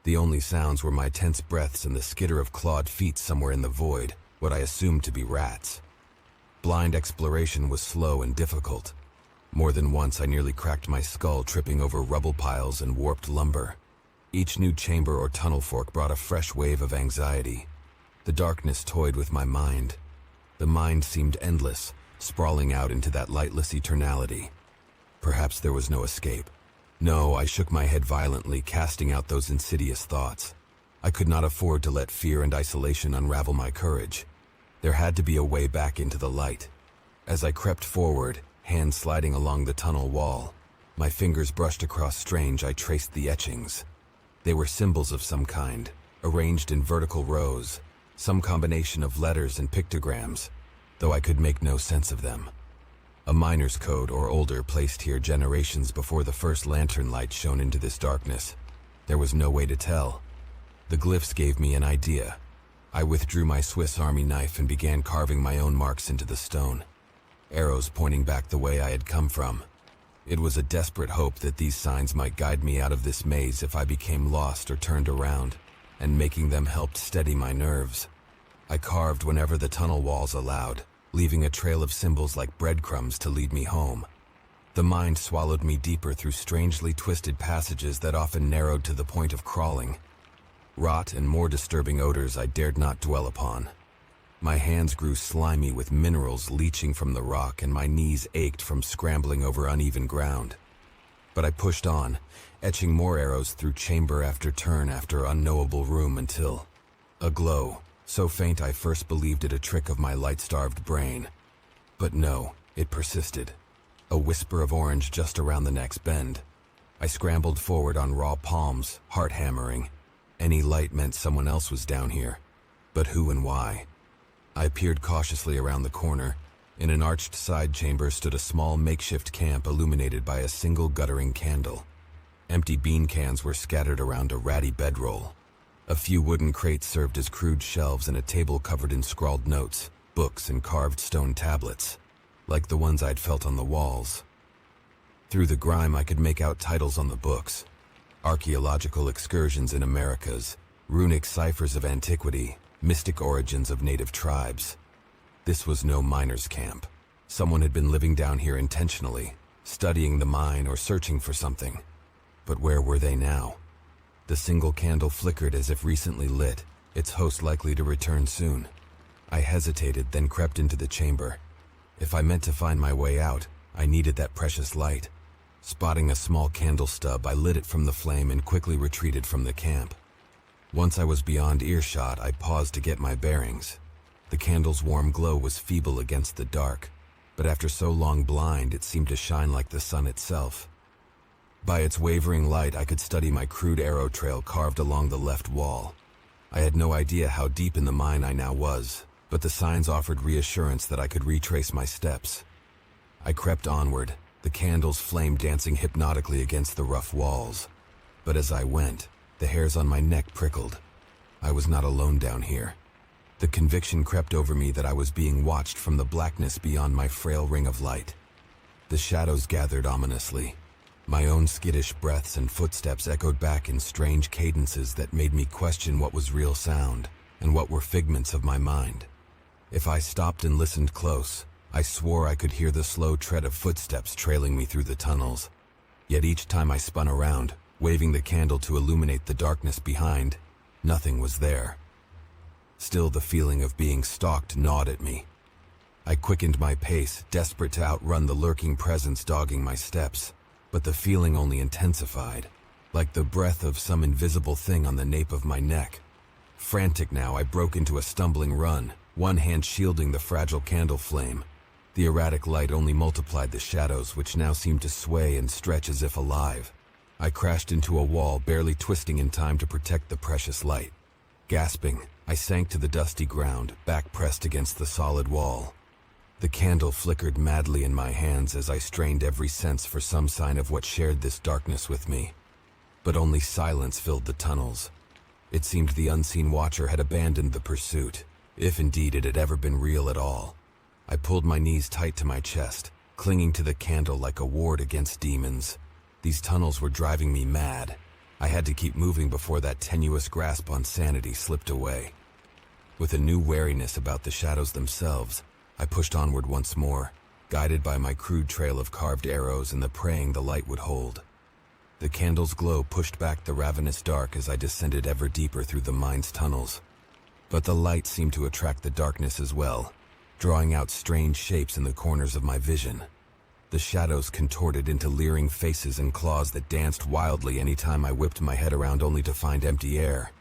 The only sounds were my tense breaths and the skitter of clawed feet somewhere in the void, what I assumed to be rats. Blind exploration was slow and difficult. More than once I nearly cracked my skull tripping over rubble piles and warped lumber. Each new chamber or tunnel fork brought a fresh wave of anxiety. The darkness toyed with my mind. The mind seemed endless, sprawling out into that lightless eternality. Perhaps there was no escape. No, I shook my head violently, casting out those insidious thoughts. I could not afford to let fear and isolation unravel my courage. There had to be a way back into the light. As I crept forward, hands sliding along the tunnel wall, my fingers brushed across strange. I traced the etchings. They were symbols of some kind, arranged in vertical rows, some combination of letters and pictograms, though I could make no sense of them. A miner's code or older, placed here generations before the first lantern light shone into this darkness. There was no way to tell. The glyphs gave me an idea. I withdrew my Swiss Army knife and began carving my own marks into the stone, arrows pointing back the way I had come from. It was a desperate hope that these signs might guide me out of this maze if I became lost or turned around, and making them helped steady my nerves. I carved whenever the tunnel walls allowed, leaving a trail of symbols like breadcrumbs to lead me home. The mind swallowed me deeper through strangely twisted passages that often narrowed to the point of crawling. Rot and more disturbing odors I dared not dwell upon. My hands grew slimy with minerals leaching from the rock, and my knees ached from scrambling over uneven ground. But I pushed on, etching more arrows through chamber after turn after unknowable room until a glow, so faint I first believed it a trick of my light-starved brain. But no, it persisted. A whisper of orange just around the next bend. I scrambled forward on raw palms, heart hammering. Any light meant someone else was down here. But who and why? I peered cautiously around the corner. In an arched side chamber stood a small makeshift camp illuminated by a single guttering candle. Empty bean cans were scattered around a ratty bedroll. A few wooden crates served as crude shelves, and a table covered in scrawled notes, books, and carved stone tablets, like the ones I'd felt on the walls. Through the grime I could make out titles on the books: Archaeological Excursions in Americas, Runic Ciphers of Antiquity, Mystic Origins of Native Tribes. This was no miner's camp. Someone had been living down here intentionally, studying the mine or searching for something. But where were they now? The single candle flickered as if recently lit, its host likely to return soon. I hesitated, then crept into the chamber. If I meant to find my way out, I needed that precious light. Spotting a small candle stub, I lit it from the flame and quickly retreated from the camp. Once I was beyond earshot, I paused to get my bearings. The candle's warm glow was feeble against the dark, but after so long blind, it seemed to shine like the sun itself. By its wavering light, I could study my crude arrow trail carved along the left wall. I had no idea how deep in the mine I now was, but the signs offered reassurance that I could retrace my steps. I crept onward, the candle's flame dancing hypnotically against the rough walls. But as I went, the hairs on my neck prickled. I was not alone down here. The conviction crept over me that I was being watched from the blackness beyond my frail ring of light. The shadows gathered ominously. My own skittish breaths and footsteps echoed back in strange cadences that made me question what was real sound and what were figments of my mind. If I stopped and listened close, I swore I could hear the slow tread of footsteps trailing me through the tunnels. Yet each time I spun around, waving the candle to illuminate the darkness behind, nothing was there. Still, the feeling of being stalked gnawed at me. I quickened my pace, desperate to outrun the lurking presence dogging my steps, but the feeling only intensified, like the breath of some invisible thing on the nape of my neck. Frantic now, I broke into a stumbling run, one hand shielding the fragile candle flame. The erratic light only multiplied the shadows, which now seemed to sway and stretch as if alive. I crashed into a wall, barely twisting in time to protect the precious light. Gasping, I sank to the dusty ground, back pressed against the solid wall. The candle flickered madly in my hands as I strained every sense for some sign of what shared this darkness with me. But only silence filled the tunnels. It seemed the unseen watcher had abandoned the pursuit, if indeed it had ever been real at all. I pulled my knees tight to my chest, clinging to the candle like a ward against demons. These tunnels were driving me mad. I had to keep moving before that tenuous grasp on sanity slipped away. With a new wariness about the shadows themselves, I pushed onward once more, guided by my crude trail of carved arrows and the praying the light would hold. The candle's glow pushed back the ravenous dark as I descended ever deeper through the mine's tunnels. But the light seemed to attract the darkness as well, drawing out strange shapes in the corners of my vision. The shadows contorted into leering faces and claws that danced wildly any time I whipped my head around only to find empty air.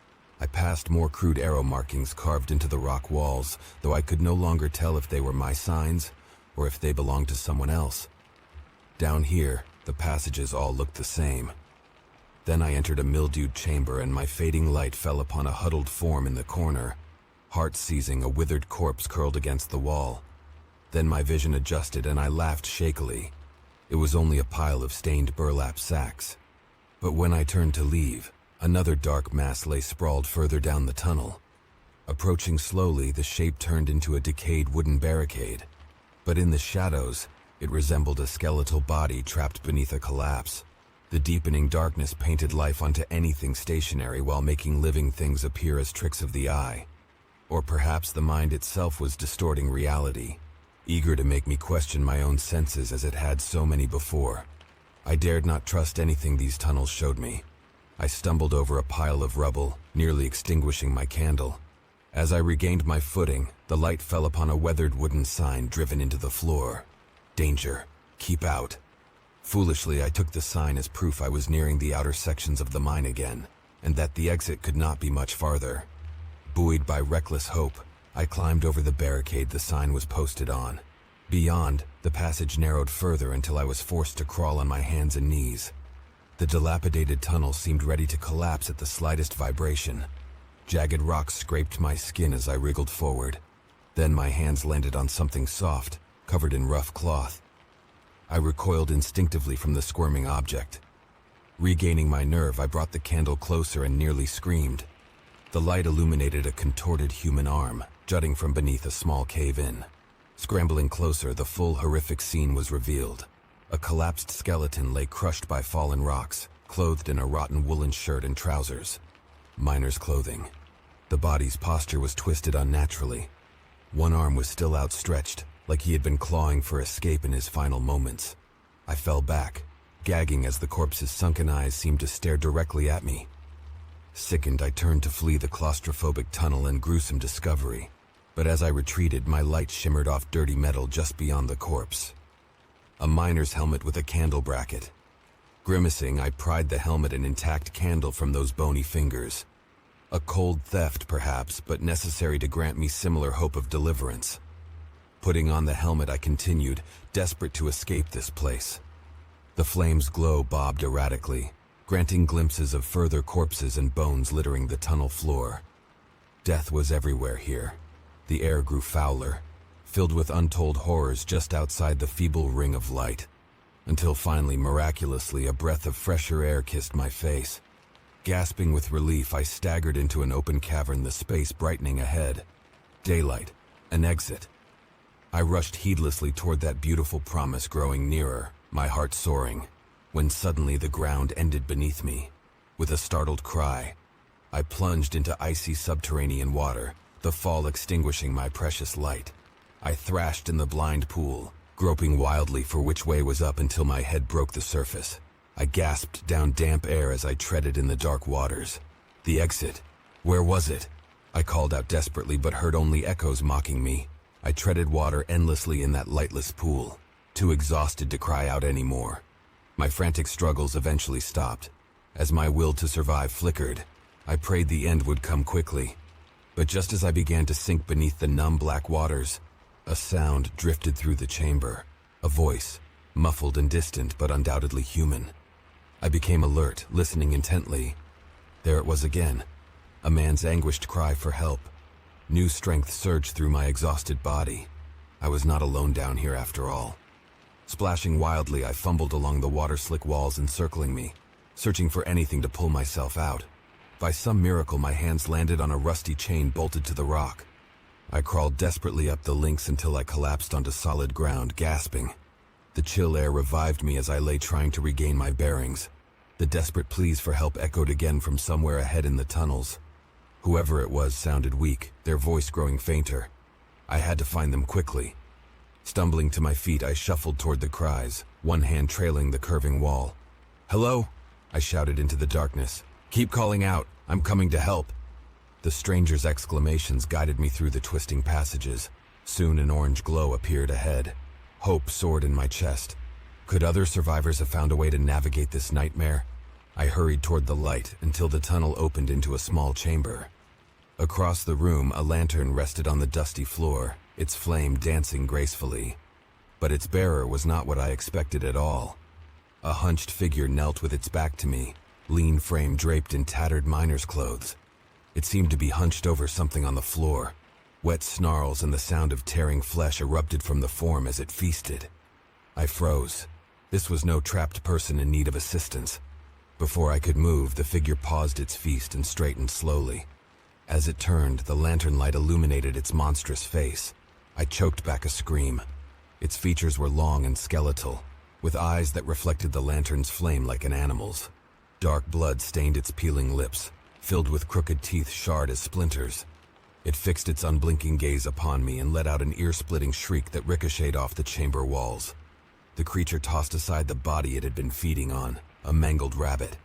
I passed more crude arrow markings carved into the rock walls, though I could no longer tell if they were my signs or if they belonged to someone else. Down here, the passages all looked the same. Then I entered a mildewed chamber and my fading light fell upon a huddled form in the corner, heart-seizing a withered corpse curled against the wall. Then my vision adjusted and I laughed shakily. It was only a pile of stained burlap sacks. But when I turned to leave, another dark mass lay sprawled further down the tunnel. Approaching slowly, the shape turned into a decayed wooden barricade. But in the shadows, it resembled a skeletal body trapped beneath a collapse. The deepening darkness painted life onto anything stationary while making living things appear as tricks of the eye. Or perhaps the mind itself was distorting reality, eager to make me question my own senses as it had so many before. I dared not trust anything these tunnels showed me. I stumbled over a pile of rubble, nearly extinguishing my candle. As I regained my footing, the light fell upon a weathered wooden sign driven into the floor. "Danger. Keep out." Foolishly, I took the sign as proof I was nearing the outer sections of the mine again, and that the exit could not be much farther. Buoyed by reckless hope, I climbed over the barricade the sign was posted on. Beyond, the passage narrowed further until I was forced to crawl on my hands and knees. The dilapidated tunnel seemed ready to collapse at the slightest vibration. Jagged rocks scraped my skin as I wriggled forward. Then my hands landed on something soft, covered in rough cloth. I recoiled instinctively from the squirming object. Regaining my nerve, I brought the candle closer and nearly screamed. The light illuminated a contorted human arm, jutting from beneath a small cave-in. Scrambling closer, the full horrific scene was revealed. A collapsed skeleton lay crushed by fallen rocks, clothed in a rotten woolen shirt and trousers. Miner's clothing. The body's posture was twisted unnaturally. One arm was still outstretched, like he had been clawing for escape in his final moments. I fell back, gagging as the corpse's sunken eyes seemed to stare directly at me. Sickened, I turned to flee the claustrophobic tunnel and gruesome discovery. But as I retreated, my light shimmered off dirty metal just beyond the corpse. A miner's helmet with a candle bracket. Grimacing, I pried the helmet and intact candle from those bony fingers. A cold theft, perhaps, but necessary to grant me similar hope of deliverance. Putting on the helmet, I continued, desperate to escape this place. The flame's glow bobbed erratically, granting glimpses of further corpses and bones littering the tunnel floor. Death was everywhere here. The air grew fouler, filled with untold horrors just outside the feeble ring of light, until finally, miraculously, a breath of fresher air kissed my face. Gasping with relief, I staggered into an open cavern, the space brightening ahead. Daylight, an exit. I rushed heedlessly toward that beautiful promise growing nearer, my heart soaring, when suddenly the ground ended beneath me. With a startled cry, I plunged into icy subterranean water, the fall extinguishing my precious light. I thrashed in the blind pool, groping wildly for which way was up until my head broke the surface. I gasped down damp air as I treaded in the dark waters. The exit. Where was it? I called out desperately but heard only echoes mocking me. I treaded water endlessly in that lightless pool, too exhausted to cry out anymore. My frantic struggles eventually stopped. As my will to survive flickered, I prayed the end would come quickly. But just as I began to sink beneath the numb black waters, a sound drifted through the chamber. A voice, muffled and distant but undoubtedly human. I became alert, listening intently. There it was again, a man's anguished cry for help. New strength surged through my exhausted body. I was not alone down here after all. Splashing wildly, I fumbled along the water-slick walls encircling me, searching for anything to pull myself out. By some miracle, my hands landed on a rusty chain bolted to the rock. I crawled desperately up the links until I collapsed onto solid ground, gasping. The chill air revived me as I lay trying to regain my bearings. The desperate pleas for help echoed again from somewhere ahead in the tunnels. Whoever it was sounded weak, their voice growing fainter. I had to find them quickly. Stumbling to my feet, I shuffled toward the cries, one hand trailing the curving wall. "Hello?" I shouted into the darkness. "Keep calling out. I'm coming to help." The stranger's exclamations guided me through the twisting passages. Soon an orange glow appeared ahead. Hope soared in my chest. Could other survivors have found a way to navigate this nightmare? I hurried toward the light until the tunnel opened into a small chamber. Across the room, a lantern rested on the dusty floor, its flame dancing gracefully. But its bearer was not what I expected at all. A hunched figure knelt with its back to me, lean frame draped in tattered miner's clothes. It seemed to be hunched over something on the floor. Wet snarls and the sound of tearing flesh erupted from the form as it feasted. I froze. This was no trapped person in need of assistance. Before I could move, the figure paused its feast and straightened slowly. As it turned, the lantern light illuminated its monstrous face. I choked back a scream. Its features were long and skeletal, with eyes that reflected the lantern's flame like an animal's. Dark blood stained its peeling lips, filled with crooked teeth charred as splinters. It fixed its unblinking gaze upon me and let out an ear-splitting shriek that ricocheted off the chamber walls. The creature tossed aside the body it had been feeding on, a mangled rabbit.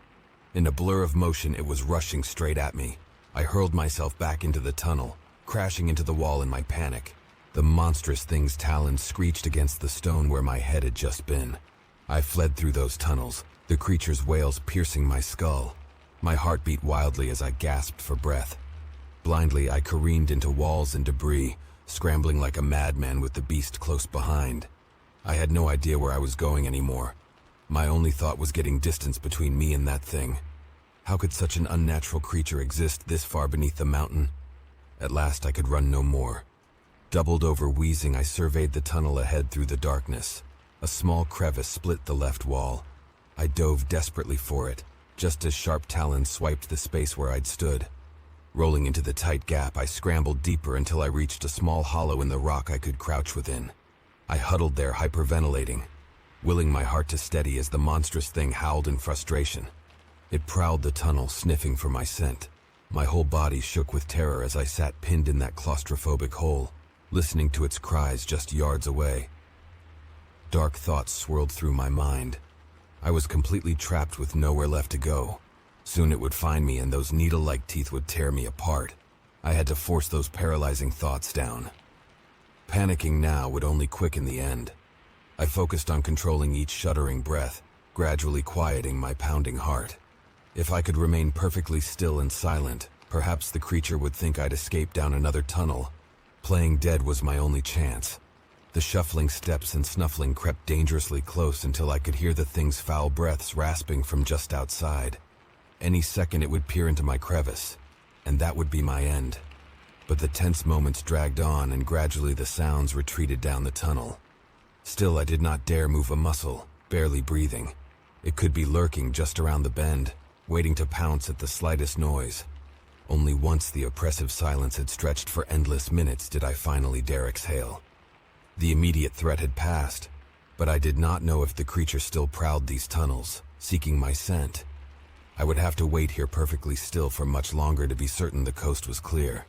In a blur of motion, it was rushing straight at me. I hurled myself back into the tunnel, crashing into the wall in my panic. The monstrous thing's talons screeched against the stone where my head had just been. I fled through those tunnels, the creature's wails piercing my skull. My heart beat wildly as I gasped for breath. Blindly, I careened into walls and debris, scrambling like a madman with the beast close behind. I had no idea where I was going anymore. My only thought was getting distance between me and that thing. How could such an unnatural creature exist this far beneath the mountain? At last I could run no more. Doubled over wheezing, I surveyed the tunnel ahead through the darkness. A small crevice split the left wall. I dove desperately for it, just as sharp talons swiped the space where I'd stood. Rolling into the tight gap, I scrambled deeper until I reached a small hollow in the rock I could crouch within. I huddled there, hyperventilating, willing my heart to steady as the monstrous thing howled in frustration. It prowled the tunnel, sniffing for my scent. My whole body shook with terror as I sat pinned in that claustrophobic hole, listening to its cries just yards away. Dark thoughts swirled through my mind. I was completely trapped with nowhere left to go. Soon it would find me and those needle-like teeth would tear me apart. I had to force those paralyzing thoughts down. Panicking now would only quicken the end. I focused on controlling each shuddering breath, gradually quieting my pounding heart. If I could remain perfectly still and silent, perhaps the creature would think I'd escaped down another tunnel. Playing dead was my only chance. The shuffling steps and snuffling crept dangerously close until I could hear the thing's foul breaths rasping from just outside. Any second it would peer into my crevice, and that would be my end. But the tense moments dragged on, and gradually the sounds retreated down the tunnel. Still, I did not dare move a muscle, barely breathing. It could be lurking just around the bend, waiting to pounce at the slightest noise. Only once the oppressive silence had stretched for endless minutes did I finally dare exhale. The immediate threat had passed, but I did not know if the creature still prowled these tunnels, seeking my scent. I would have to wait here perfectly still for much longer to be certain the coast was clear.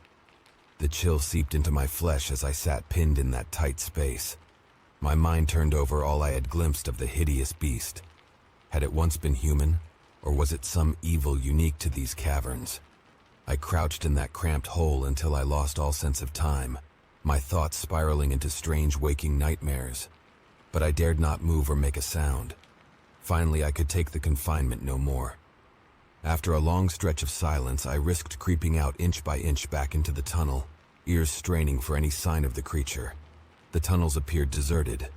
The chill seeped into my flesh as I sat pinned in that tight space. My mind turned over all I had glimpsed of the hideous beast. Had it once been human, or was it some evil unique to these caverns? I crouched in that cramped hole until I lost all sense of time, my thoughts spiraling into strange waking nightmares. But I dared not move or make a sound. Finally, I could take the confinement no more. After a long stretch of silence, I risked creeping out inch by inch back into the tunnel, ears straining for any sign of the creature. The tunnels appeared deserted.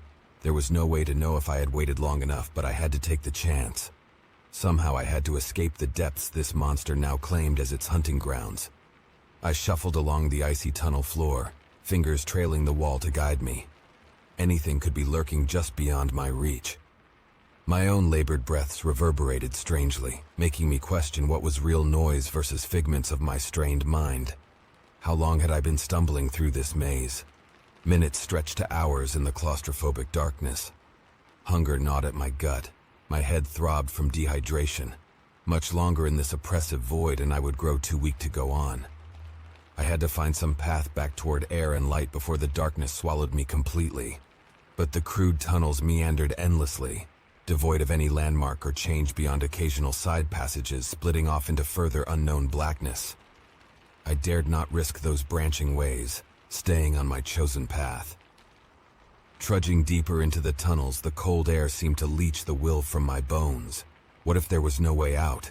There was no way to know if I had waited long enough, but I had to take the chance. Somehow I had to escape the depths this monster now claimed as its hunting grounds. I shuffled along the icy tunnel floor, fingers trailing the wall to guide me. Anything could be lurking just beyond my reach. My own labored breaths reverberated strangely, making me question what was real noise versus figments of my strained mind. How long had I been stumbling through this maze? Minutes stretched to hours in the claustrophobic darkness. Hunger gnawed at my gut. My head throbbed from dehydration. Much longer in this oppressive void and I would grow too weak to go on. I had to find some path back toward air and light before the darkness swallowed me completely. But the crude tunnels meandered endlessly, devoid of any landmark or change beyond occasional side passages splitting off into further unknown blackness. I dared not risk those branching ways, staying on my chosen path. Trudging deeper into the tunnels, the cold air seemed to leach the will from my bones. What if there was no way out?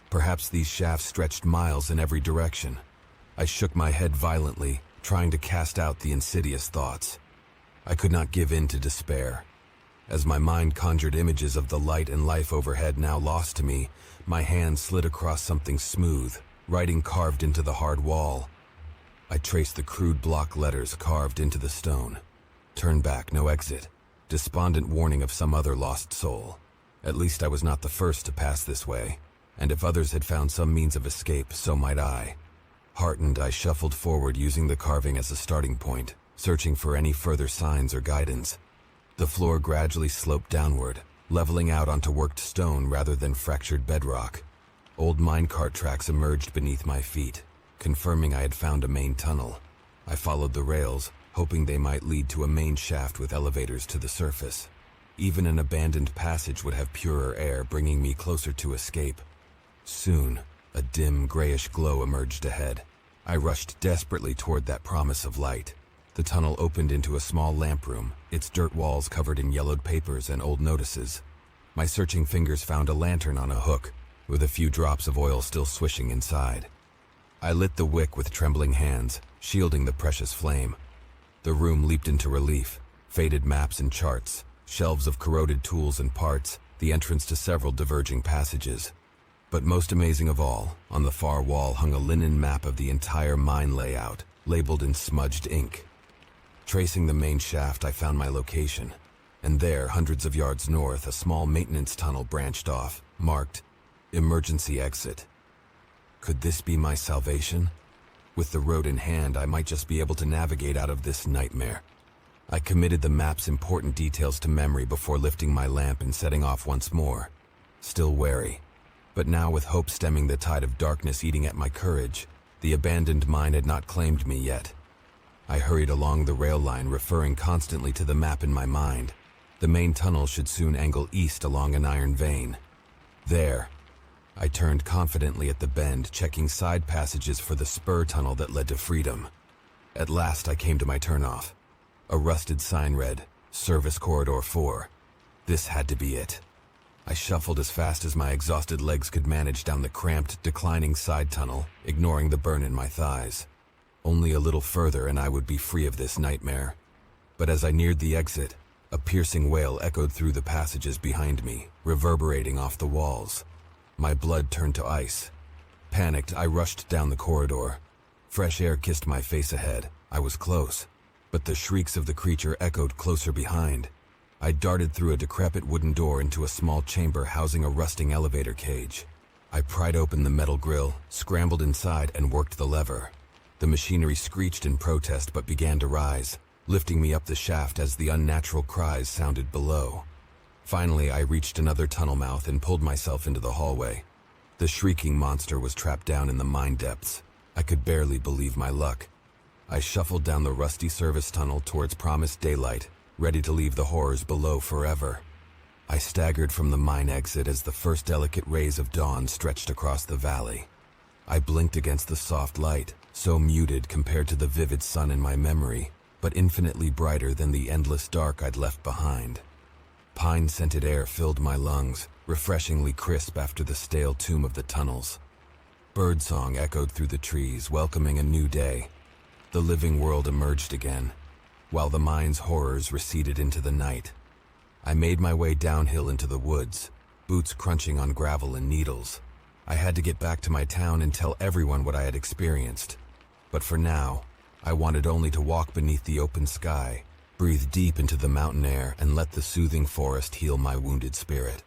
Perhaps these shafts stretched miles in every direction. I shook my head violently, trying to cast out the insidious thoughts. I could not give in to despair. As my mind conjured images of the light and life overhead now lost to me, my hand slid across something smooth, writing carved into the hard wall. I traced the crude block letters carved into the stone. Turn back, no exit. Despondent warning of some other lost soul. At least I was not the first to pass this way, and if others had found some means of escape, so might I. Heartened, I shuffled forward using the carving as a starting point, searching for any further signs or guidance. The floor gradually sloped downward, leveling out onto worked stone rather than fractured bedrock. Old minecart tracks emerged beneath my feet, confirming I had found a main tunnel. I followed the rails, hoping they might lead to a main shaft with elevators to the surface. Even an abandoned passage would have purer air, bringing me closer to escape. Soon, a dim, grayish glow emerged ahead. I rushed desperately toward that promise of light. The tunnel opened into a small lamp room, its dirt walls covered in yellowed papers and old notices. My searching fingers found a lantern on a hook, with a few drops of oil still swishing inside. I lit the wick with trembling hands, shielding the precious flame. The room leaped into relief, faded maps and charts, shelves of corroded tools and parts, the entrance to several diverging passages. But most amazing of all, on the far wall hung a linen map of the entire mine layout, labeled in smudged ink. Tracing the main shaft, I found my location, and there, hundreds of yards north, a small maintenance tunnel branched off, marked Emergency Exit. Could this be my salvation? With the road in hand, I might just be able to navigate out of this nightmare. I committed the map's important details to memory before lifting my lamp and setting off once more. Still wary, but now with hope stemming the tide of darkness eating at my courage. The abandoned mine had not claimed me yet. I hurried along the rail line, referring constantly to the map in my mind. The main tunnel should soon angle east along an iron vein. There, I turned confidently at the bend, checking side passages for the spur tunnel that led to freedom. At last I came to my turnoff. A rusted sign read, Service Corridor 4. This had to be it. I shuffled as fast as my exhausted legs could manage down the cramped, declining side tunnel, ignoring the burn in my thighs. Only a little further and I would be free of this nightmare. But as I neared the exit, a piercing wail echoed through the passages behind me, reverberating off the walls. My blood turned to ice. Panicked, I rushed down the corridor. Fresh air kissed my face ahead. I was close, but the shrieks of the creature echoed closer behind. I darted through a decrepit wooden door into a small chamber housing a rusting elevator cage. I pried open the metal grille, scrambled inside, and worked the lever. The machinery screeched in protest but began to rise, lifting me up the shaft as the unnatural cries sounded below. Finally, I reached another tunnel mouth and pulled myself into the hallway. The shrieking monster was trapped down in the mine depths. I could barely believe my luck. I shuffled down the rusty service tunnel towards promised daylight, ready to leave the horrors below forever. I staggered from the mine exit as the first delicate rays of dawn stretched across the valley. I blinked against the soft light, so muted compared to the vivid sun in my memory, but infinitely brighter than the endless dark I'd left behind. Pine-scented air filled my lungs, refreshingly crisp after the stale tomb of the tunnels. Birdsong echoed through the trees, welcoming a new day. The living world emerged again, while the mine's horrors receded into the night. I made my way downhill into the woods, boots crunching on gravel and needles. I had to get back to my town and tell everyone what I had experienced. But for now, I wanted only to walk beneath the open sky, breathe deep into the mountain air, and let the soothing forest heal my wounded spirit.